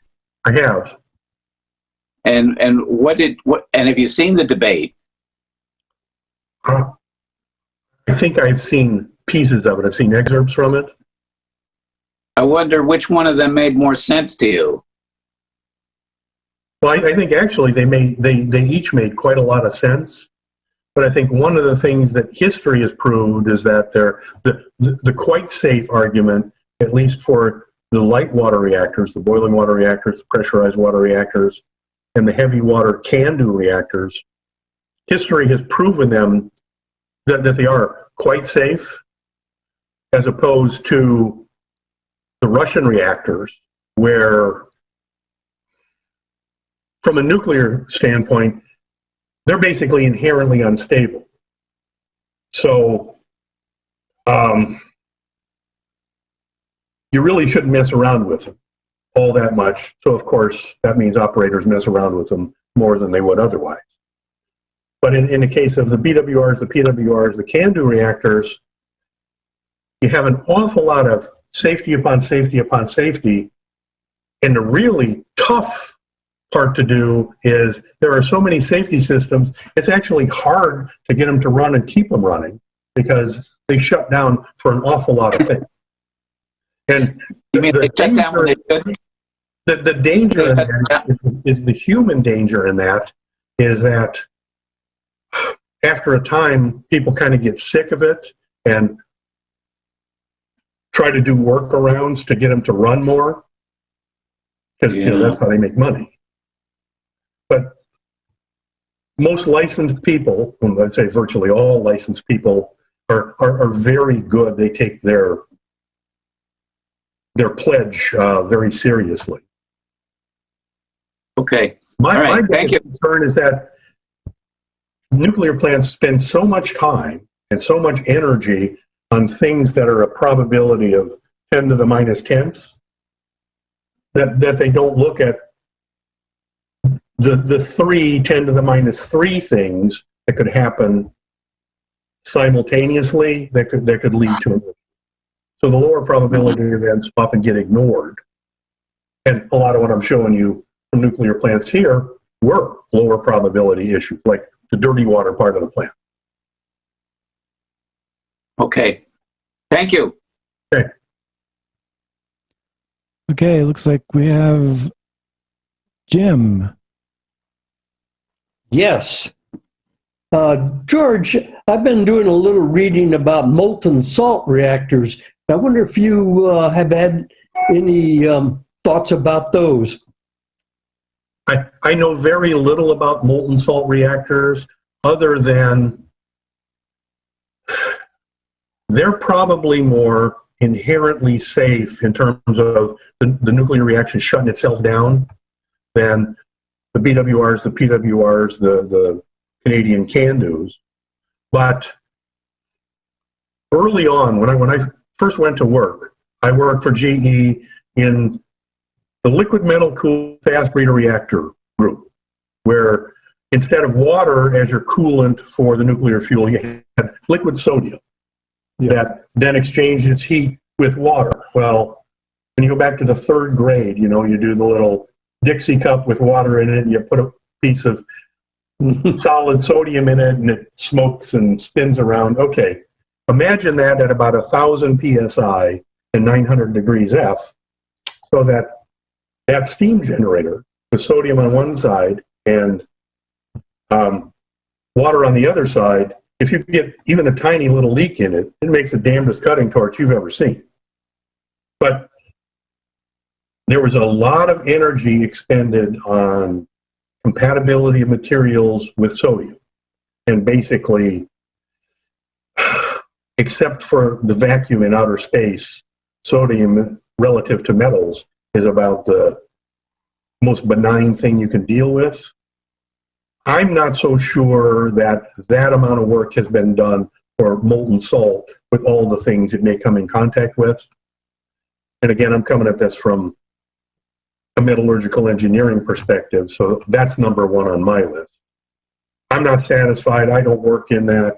I have. And have you seen the debate? I think I've seen pieces of it. I've seen excerpts from it. I wonder which one of them made more sense to you. Well, I think actually they each made quite a lot of sense. But I think one of the things that history has proved is that the quite safe argument, at least for the light water reactors, the boiling water reactors, the pressurized water reactors, and the heavy water can-do reactors, history has proven them that they are quite safe, as opposed to the Russian reactors, where from a nuclear standpoint, they're basically inherently unstable. So you really shouldn't mess around with them all that much. So of course, that means operators mess around with them more than they would otherwise. But in the case of the BWRs, the PWRs, the can-do reactors, you have an awful lot of safety upon safety upon safety. And the really tough part to do is there are so many safety systems, it's actually hard to get them to run and keep them running because they shut down for an awful lot of things. And you mean they shut down when they should? The danger in that is the human danger in that is that after a time, people kind of get sick of it and try to do workarounds to get them to run more, because you know, that's how they make money. But most licensed people, and I'd say virtually all licensed people, are very good. They take their pledge very seriously. Okay. My Thank you. concern is that nuclear plants spend so much time and so much energy on things that are a probability of 10 to the minus 10th that they don't look at the 10 to the minus 3 things that could happen simultaneously that could lead to it. So the lower probability events often get ignored. And a lot of what I'm showing you from nuclear plants here were lower probability issues, like the dirty water part of the plant. Okay. Thank you. Okay. Okay, looks like we have Jim. Yes. George, I've been doing a little reading about molten salt reactors. I wonder if you have had any thoughts about those. I know very little about molten salt reactors other than they're probably more inherently safe in terms of the nuclear reaction shutting itself down than the BWRs, the PWRs, the Canadian CANDUs. But early on, when I first went to work, I worked for GE in the liquid metal cooled fast breeder reactor group, where instead of water as your coolant for the nuclear fuel, you had liquid sodium that then exchanged its heat with water. Well, when you go back to the 3rd grade, you do the little Dixie cup with water in it, and you put a piece of solid sodium in it, and it smokes and spins around. Okay, imagine that at about 1,000 psi and 900 degrees F, so that steam generator with sodium on one side and water on the other side, if you get even a tiny little leak in it, it makes the damnedest cutting torch you've ever seen. But there was a lot of energy expended on compatibility of materials with sodium. And basically, except for the vacuum in outer space, sodium relative to metals is about the most benign thing you can deal with. I'm not so sure that that amount of work has been done for molten salt with all the things it may come in contact with. And again, I'm coming at this from a metallurgical engineering perspective, so that's number 1 on my list. I'm not satisfied. I don't work in that.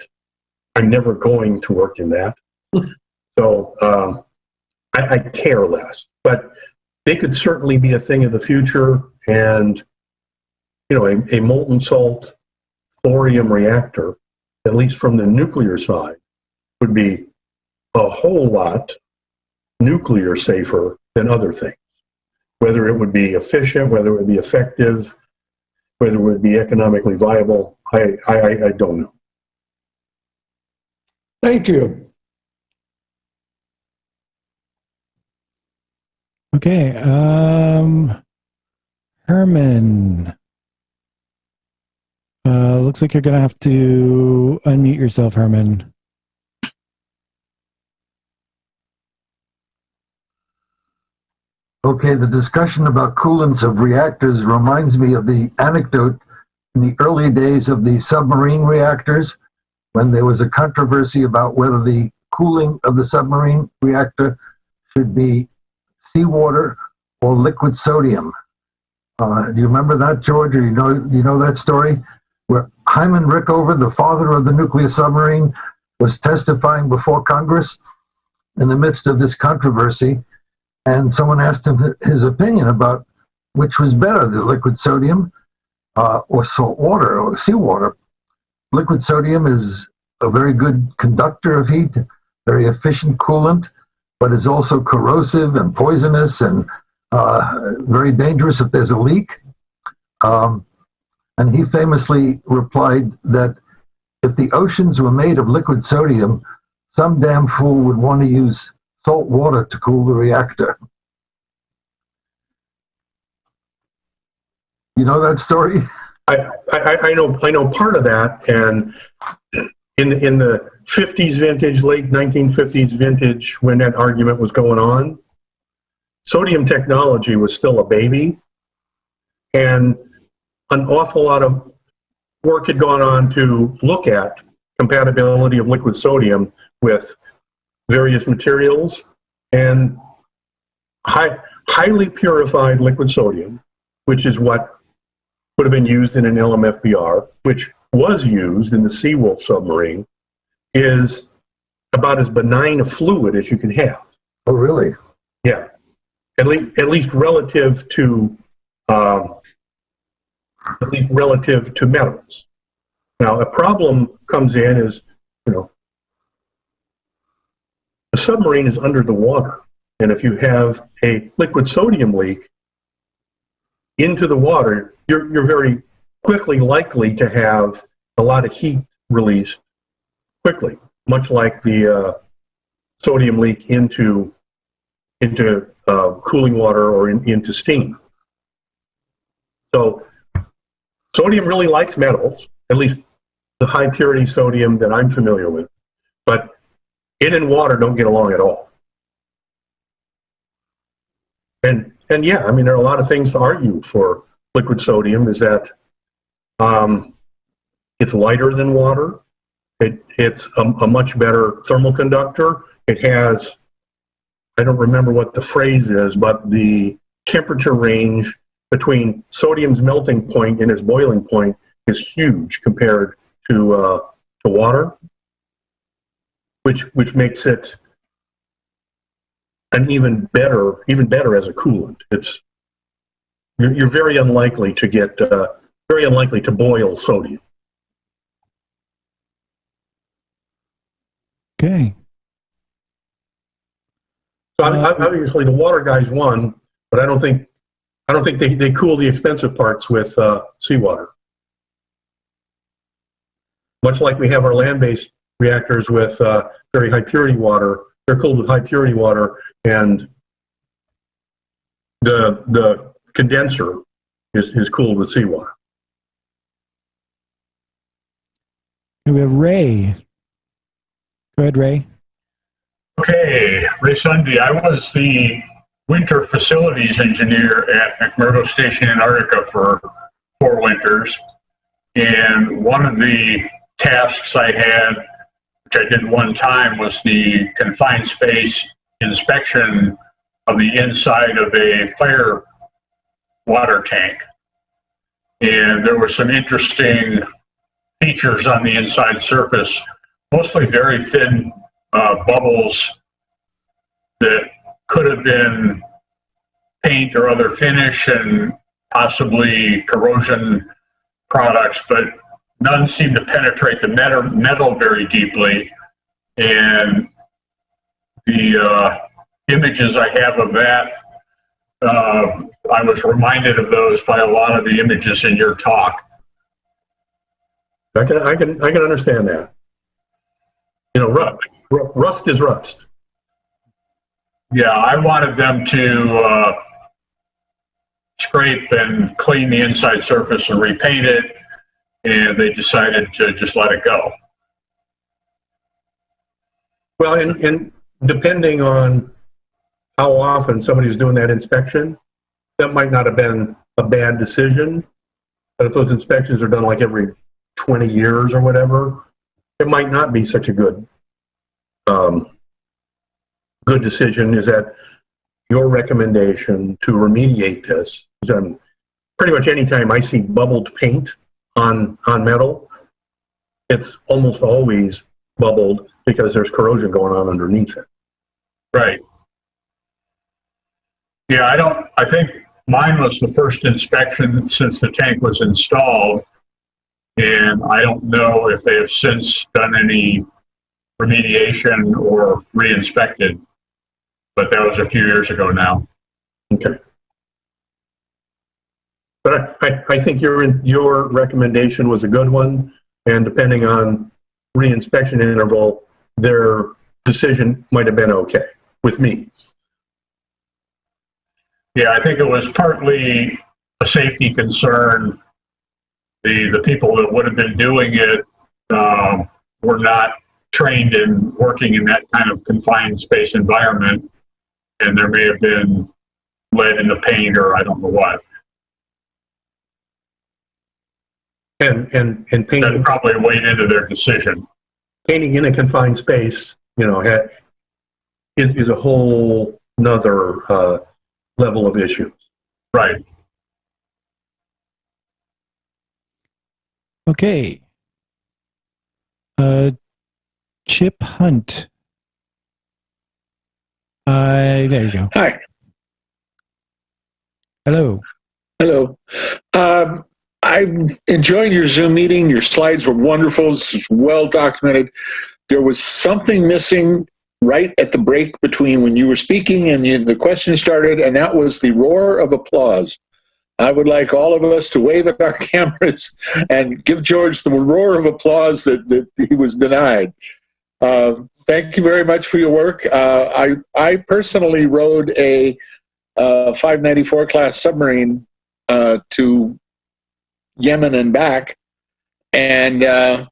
I'm never going to work in that. So I care less. But they could certainly be a thing of the future, and a molten salt thorium reactor, at least from the nuclear side, would be a whole lot nuclear safer than other things. Whether it would be efficient, whether it would be effective, whether it would be economically viable, I don't know. Thank you. Okay, Herman. Looks like you're going to have to unmute yourself, Herman. Okay, the discussion about coolants of reactors reminds me of the anecdote in the early days of the submarine reactors, when there was a controversy about whether the cooling of the submarine reactor should be seawater or liquid sodium. Do you remember that, George? Or you know that story? Where Hyman Rickover, the father of the nuclear submarine, was testifying before Congress in the midst of this controversy, and someone asked him his opinion about which was better, the liquid sodium or salt water or seawater. Liquid sodium is a very good conductor of heat, very efficient coolant, but is also corrosive and poisonous and very dangerous if there's a leak. And he famously replied that if the oceans were made of liquid sodium, some damn fool would want to use salt water to cool the reactor. You know that story? I know part of that, and in the 50s vintage, late 1950s vintage, when that argument was going on, sodium technology was still a baby, and an awful lot of work had gone on to look at compatibility of liquid sodium with various materials, and highly purified liquid sodium, which is what would have been used in an LMFBR, which was used in the Seawolf submarine, is about as benign a fluid as you can have. Oh, really? Yeah, at least relative to metals. Now, a problem comes in is, a submarine is under the water, and if you have a liquid sodium leak into the water, you're very quickly likely to have a lot of heat released quickly, much like the sodium leak into cooling water or into steam. So sodium really likes metals, at least the high purity sodium that I'm familiar with, but it and water don't get along at all. And yeah, I mean, there are a lot of things to argue for liquid sodium. Is that it's lighter than water. It's a much better thermal conductor. It has, I don't remember what the phrase is, but the temperature range between sodium's melting point and its boiling point is huge compared to water, which makes it an even better as a coolant. You're very unlikely to get boil sodium. Okay. So obviously the water guys won, but I don't think they cool the expensive parts with seawater. Much like we have our land-based reactors with very high purity water, they're cooled with high purity water, and the condenser is cooled with seawater. And we have Ray. Go ahead, Ray. Okay, Ray Sunday. I was the winter facilities engineer at McMurdo Station, Antarctica for 4 winters. And one of the tasks I had, which I did one time, was the confined space inspection of the inside of a fire water tank. And there were some interesting features on the inside surface, mostly very thin bubbles that could have been paint or other finish and possibly corrosion products, but none seemed to penetrate the metal very deeply. And the images I have of that, I was reminded of those by a lot of the images in your talk. I can understand that. Rust is rust. Yeah, I wanted them to scrape and clean the inside surface and repaint it, and they decided to just let it go. Well, and depending on how often somebody's doing that inspection, that might not have been a bad decision. But if those inspections are done like every 20 years or whatever, it might not be such a good decision. Is that your recommendation to remediate this? Because pretty much any time I see bubbled paint on metal, it's almost always bubbled because there's corrosion going on underneath it. Right. Yeah, I think mine was the first inspection since the tank was installed, and I don't know if they have since done any remediation or re-inspected, but that was a few years ago now. Okay. But I think your recommendation was a good one, and depending on re-inspection interval, their decision might have been okay with me. Yeah, I think it was partly a safety concern. The people that would have been doing it were not trained in working in that kind of confined space environment, and there may have been lead in the paint or I don't know what. And That painting, probably weighed into their decision. painting in a confined space, you know, is a whole nother level of issues. Right. Okay. Chip Hunt. There you go. Hi. Hello. Hello. I'm enjoying your Zoom meeting. Your slides were wonderful. It's well documented. There was something missing right at the break between when you were speaking and the question started, and that was the roar of applause. I would like all of us to wave at our cameras and give George the roar of applause that he was denied. Thank you very much for your work. I personally rode a 594 class submarine to Yemen and back, and I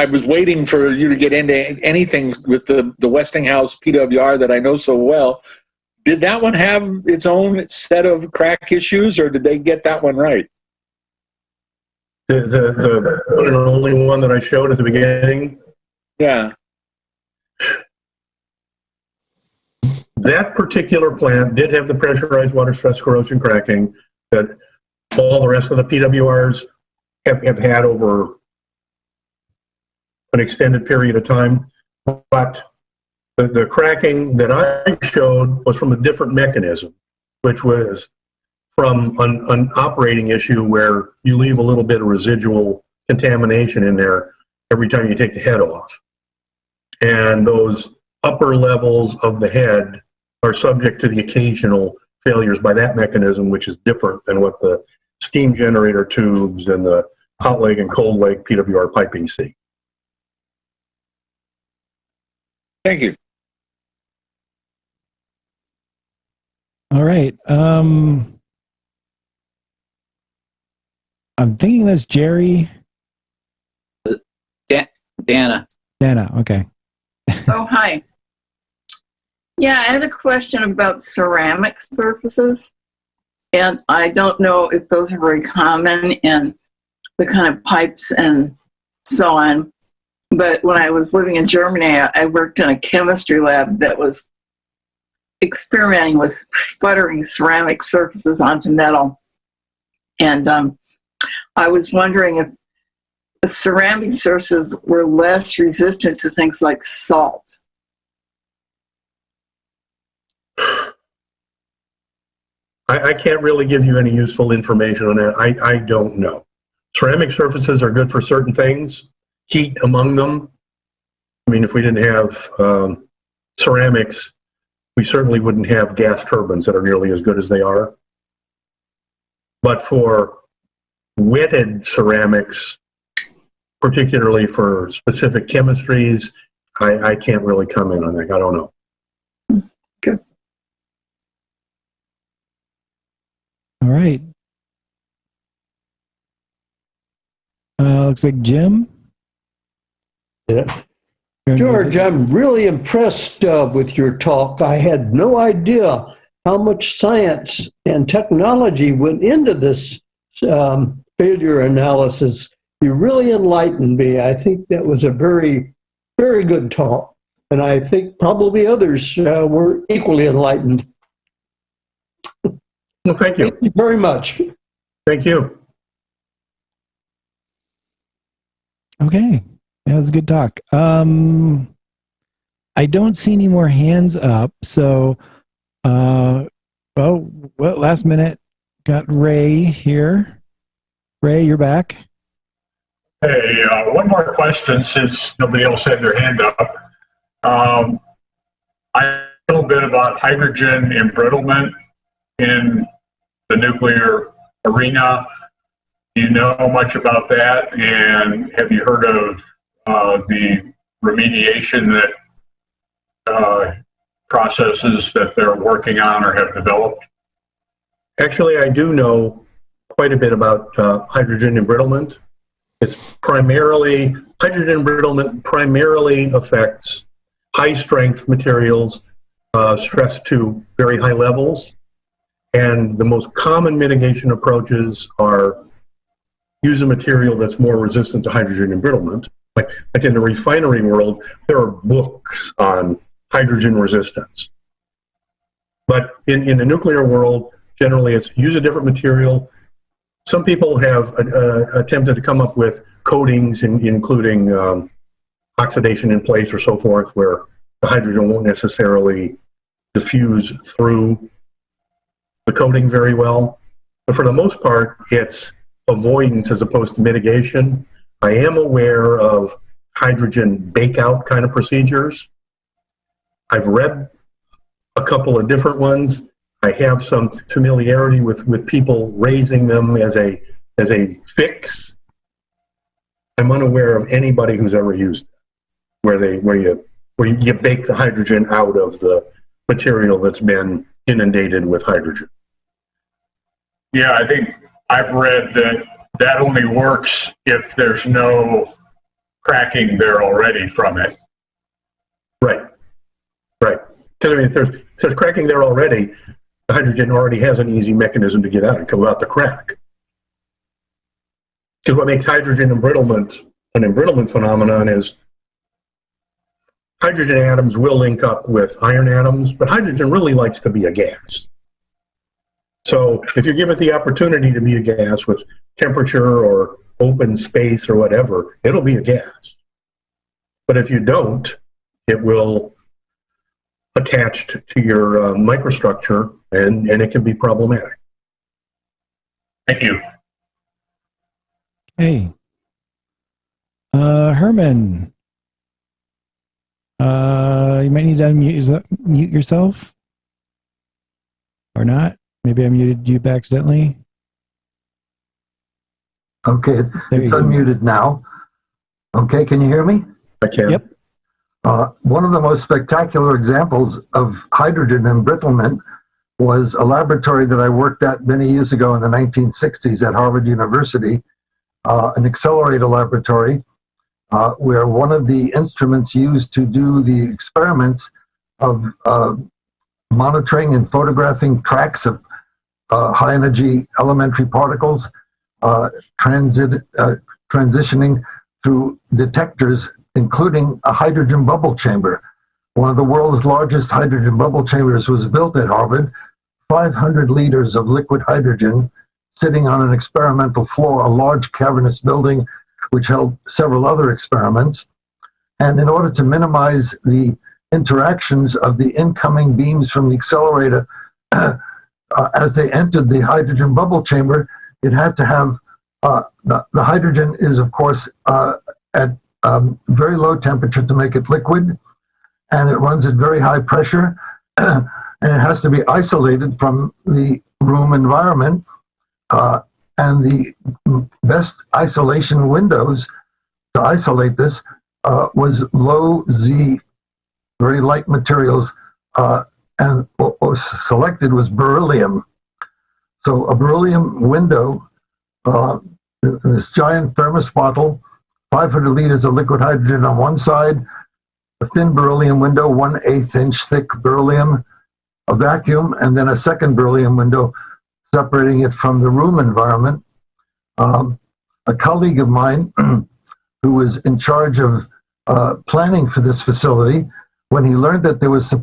was waiting for you to get into anything with the Westinghouse PWR that I know so well. Did that one have its own set of crack issues, or did they get that one right? The one and only one that I showed at the beginning, Yeah. that particular plant did have the pressurized water stress corrosion cracking that all the rest of the PWRs have had over an extended period of time. But the cracking that I showed was from a different mechanism, which was from an operating issue where you leave a little bit of residual contamination in there every time you take the head off. And those upper levels of the head are subject to the occasional failures by that mechanism, which is different than what the steam generator tubes and the hot leg and cold leg PWR piping see. Thank you. All right. I'm thinking that's Jerry. Dana. Dana. Okay. Oh, hi. Yeah, I had a question about ceramic surfaces. And I don't know if those are very common in the kind of pipes and so on. But when I was living in Germany, I worked in a chemistry lab that was experimenting with sputtering ceramic surfaces onto metal. And I was wondering if the ceramic surfaces were less resistant to things like salt. I can't really give you any useful information on that. I don't know. Ceramic surfaces are good for certain things, heat among them. I mean, if we didn't have ceramics, we certainly wouldn't have gas turbines that are nearly as good as they are. But for wetted ceramics, particularly for specific chemistries, I can't really comment on that. I don't know. Good. All right. Looks like Jim. Yeah. George, I'm really impressed with your talk. I had no idea how much science and technology went into this failure analysis. You really enlightened me. I think that was a very, very good talk. And I think probably others were equally enlightened. Well, thank you. Thank you very much. Thank you. Okay. That was a good talk. I don't see any more hands up. So, well, last minute, got Ray here. Ray, you're back. Hey, one more question since nobody else had their hand up. I know a little bit about hydrogen embrittlement in the nuclear arena. Do you know much about that? And have you heard of the remediation that processes that they're working on or have developed? Actually, I do know quite a bit about hydrogen embrittlement. It's primarily, hydrogen embrittlement primarily affects high-strength materials stressed to very high levels. And the most common mitigation approaches are use a material that's more resistant to hydrogen embrittlement. Like in the refinery world, there are books on hydrogen resistance. But in the nuclear world, generally it's use a different material. Some people have attempted to come up with coatings, including oxidation in place or so forth, where the hydrogen won't necessarily diffuse through the coating very well. But for the most part, it's avoidance as opposed to mitigation. I am aware of hydrogen bake-out kind of procedures. I've read a couple of different ones. I have some familiarity with people raising them as a fix. I'm unaware of anybody who's ever used it, where you bake the hydrogen out of the material that's been inundated with hydrogen. Yeah, I think I've read that only works if there's no cracking there already from it. Right. Because I mean, if there's cracking there already, the hydrogen already has an easy mechanism to get out and come out the crack. Because what makes hydrogen embrittlement an embrittlement phenomenon is hydrogen atoms will link up with iron atoms, but hydrogen really likes to be a gas. So if you give it the opportunity to be a gas with temperature or open space or whatever, it'll be a gas. But if you don't, it will attach to your microstructure, and it can be problematic. Thank you. Hey. Herman. You might need to mute yourself. Or not. Maybe I muted you accidentally. Okay, it's unmuted now. Okay, can you hear me? I can. Yep. One of the most spectacular examples of hydrogen embrittlement was a laboratory that I worked at many years ago in the 1960s at Harvard University, an accelerator laboratory, where one of the instruments used to do the experiments of monitoring and photographing tracks of high-energy elementary particles transitioning through detectors, including a hydrogen bubble chamber. One of the world's largest hydrogen bubble chambers was built at Harvard, 500 liters of liquid hydrogen sitting on an experimental floor, a large cavernous building which held several other experiments. And in order to minimize the interactions of the incoming beams from the accelerator as they entered the hydrogen bubble chamber, it had to have, the hydrogen is of course at very low temperature to make it liquid, and it runs at very high pressure, and it has to be isolated from the room environment, and the best isolation windows to isolate this was low Z, very light materials, and what was selected was beryllium. So a beryllium window, this giant thermos bottle, 500 liters of liquid hydrogen on one side, a thin beryllium window, 1/8 inch thick beryllium, a vacuum, and then a second beryllium window separating it from the room environment. A colleague of mine who was in charge of planning for this facility, when he learned that there was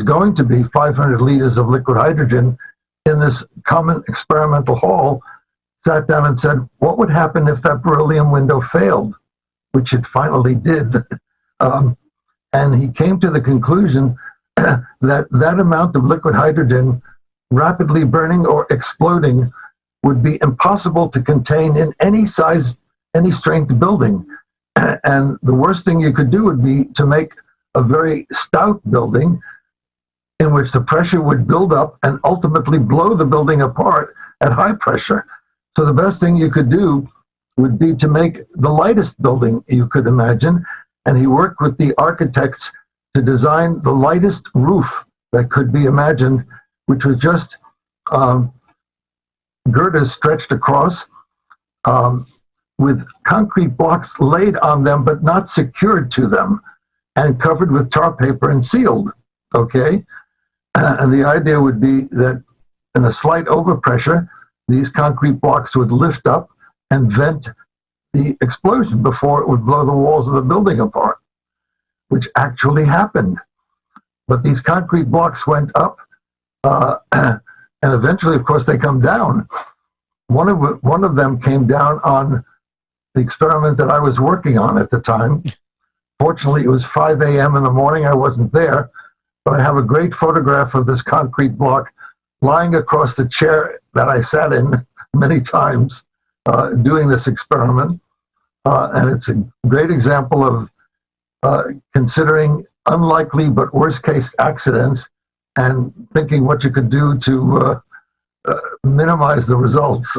going to be 500 liters of liquid hydrogen in this common experimental hall, sat down and said, what would happen if that beryllium window failed, which it finally did. And he came to the conclusion that amount of liquid hydrogen rapidly burning or exploding would be impossible to contain in any size, any strength building. And the worst thing you could do would be to make a very stout building in which the pressure would build up and ultimately blow the building apart at high pressure. So the best thing you could do would be to make the lightest building you could imagine. And he worked with the architects to design the lightest roof that could be imagined, which was just girders stretched across, with concrete blocks laid on them but not secured to them and covered with tar paper and sealed, okay? And the idea would be that in a slight overpressure, these concrete blocks would lift up and vent the explosion before it would blow the walls of the building apart, which actually happened. But these concrete blocks went up, and eventually, of course, they come down. One of them came down on the experiment that I was working on at the time. Fortunately, it was 5 a.m. in the morning. I wasn't there, but I have a great photograph of this concrete block lying across the chair that I sat in many times doing this experiment. And it's a great example of considering unlikely but worst case accidents and thinking what you could do to minimize the results.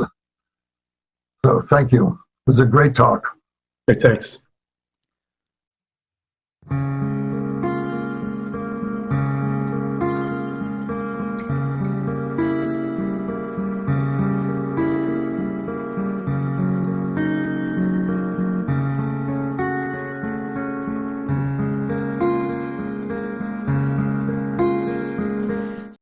So thank you. It was a great talk. Hey, thanks.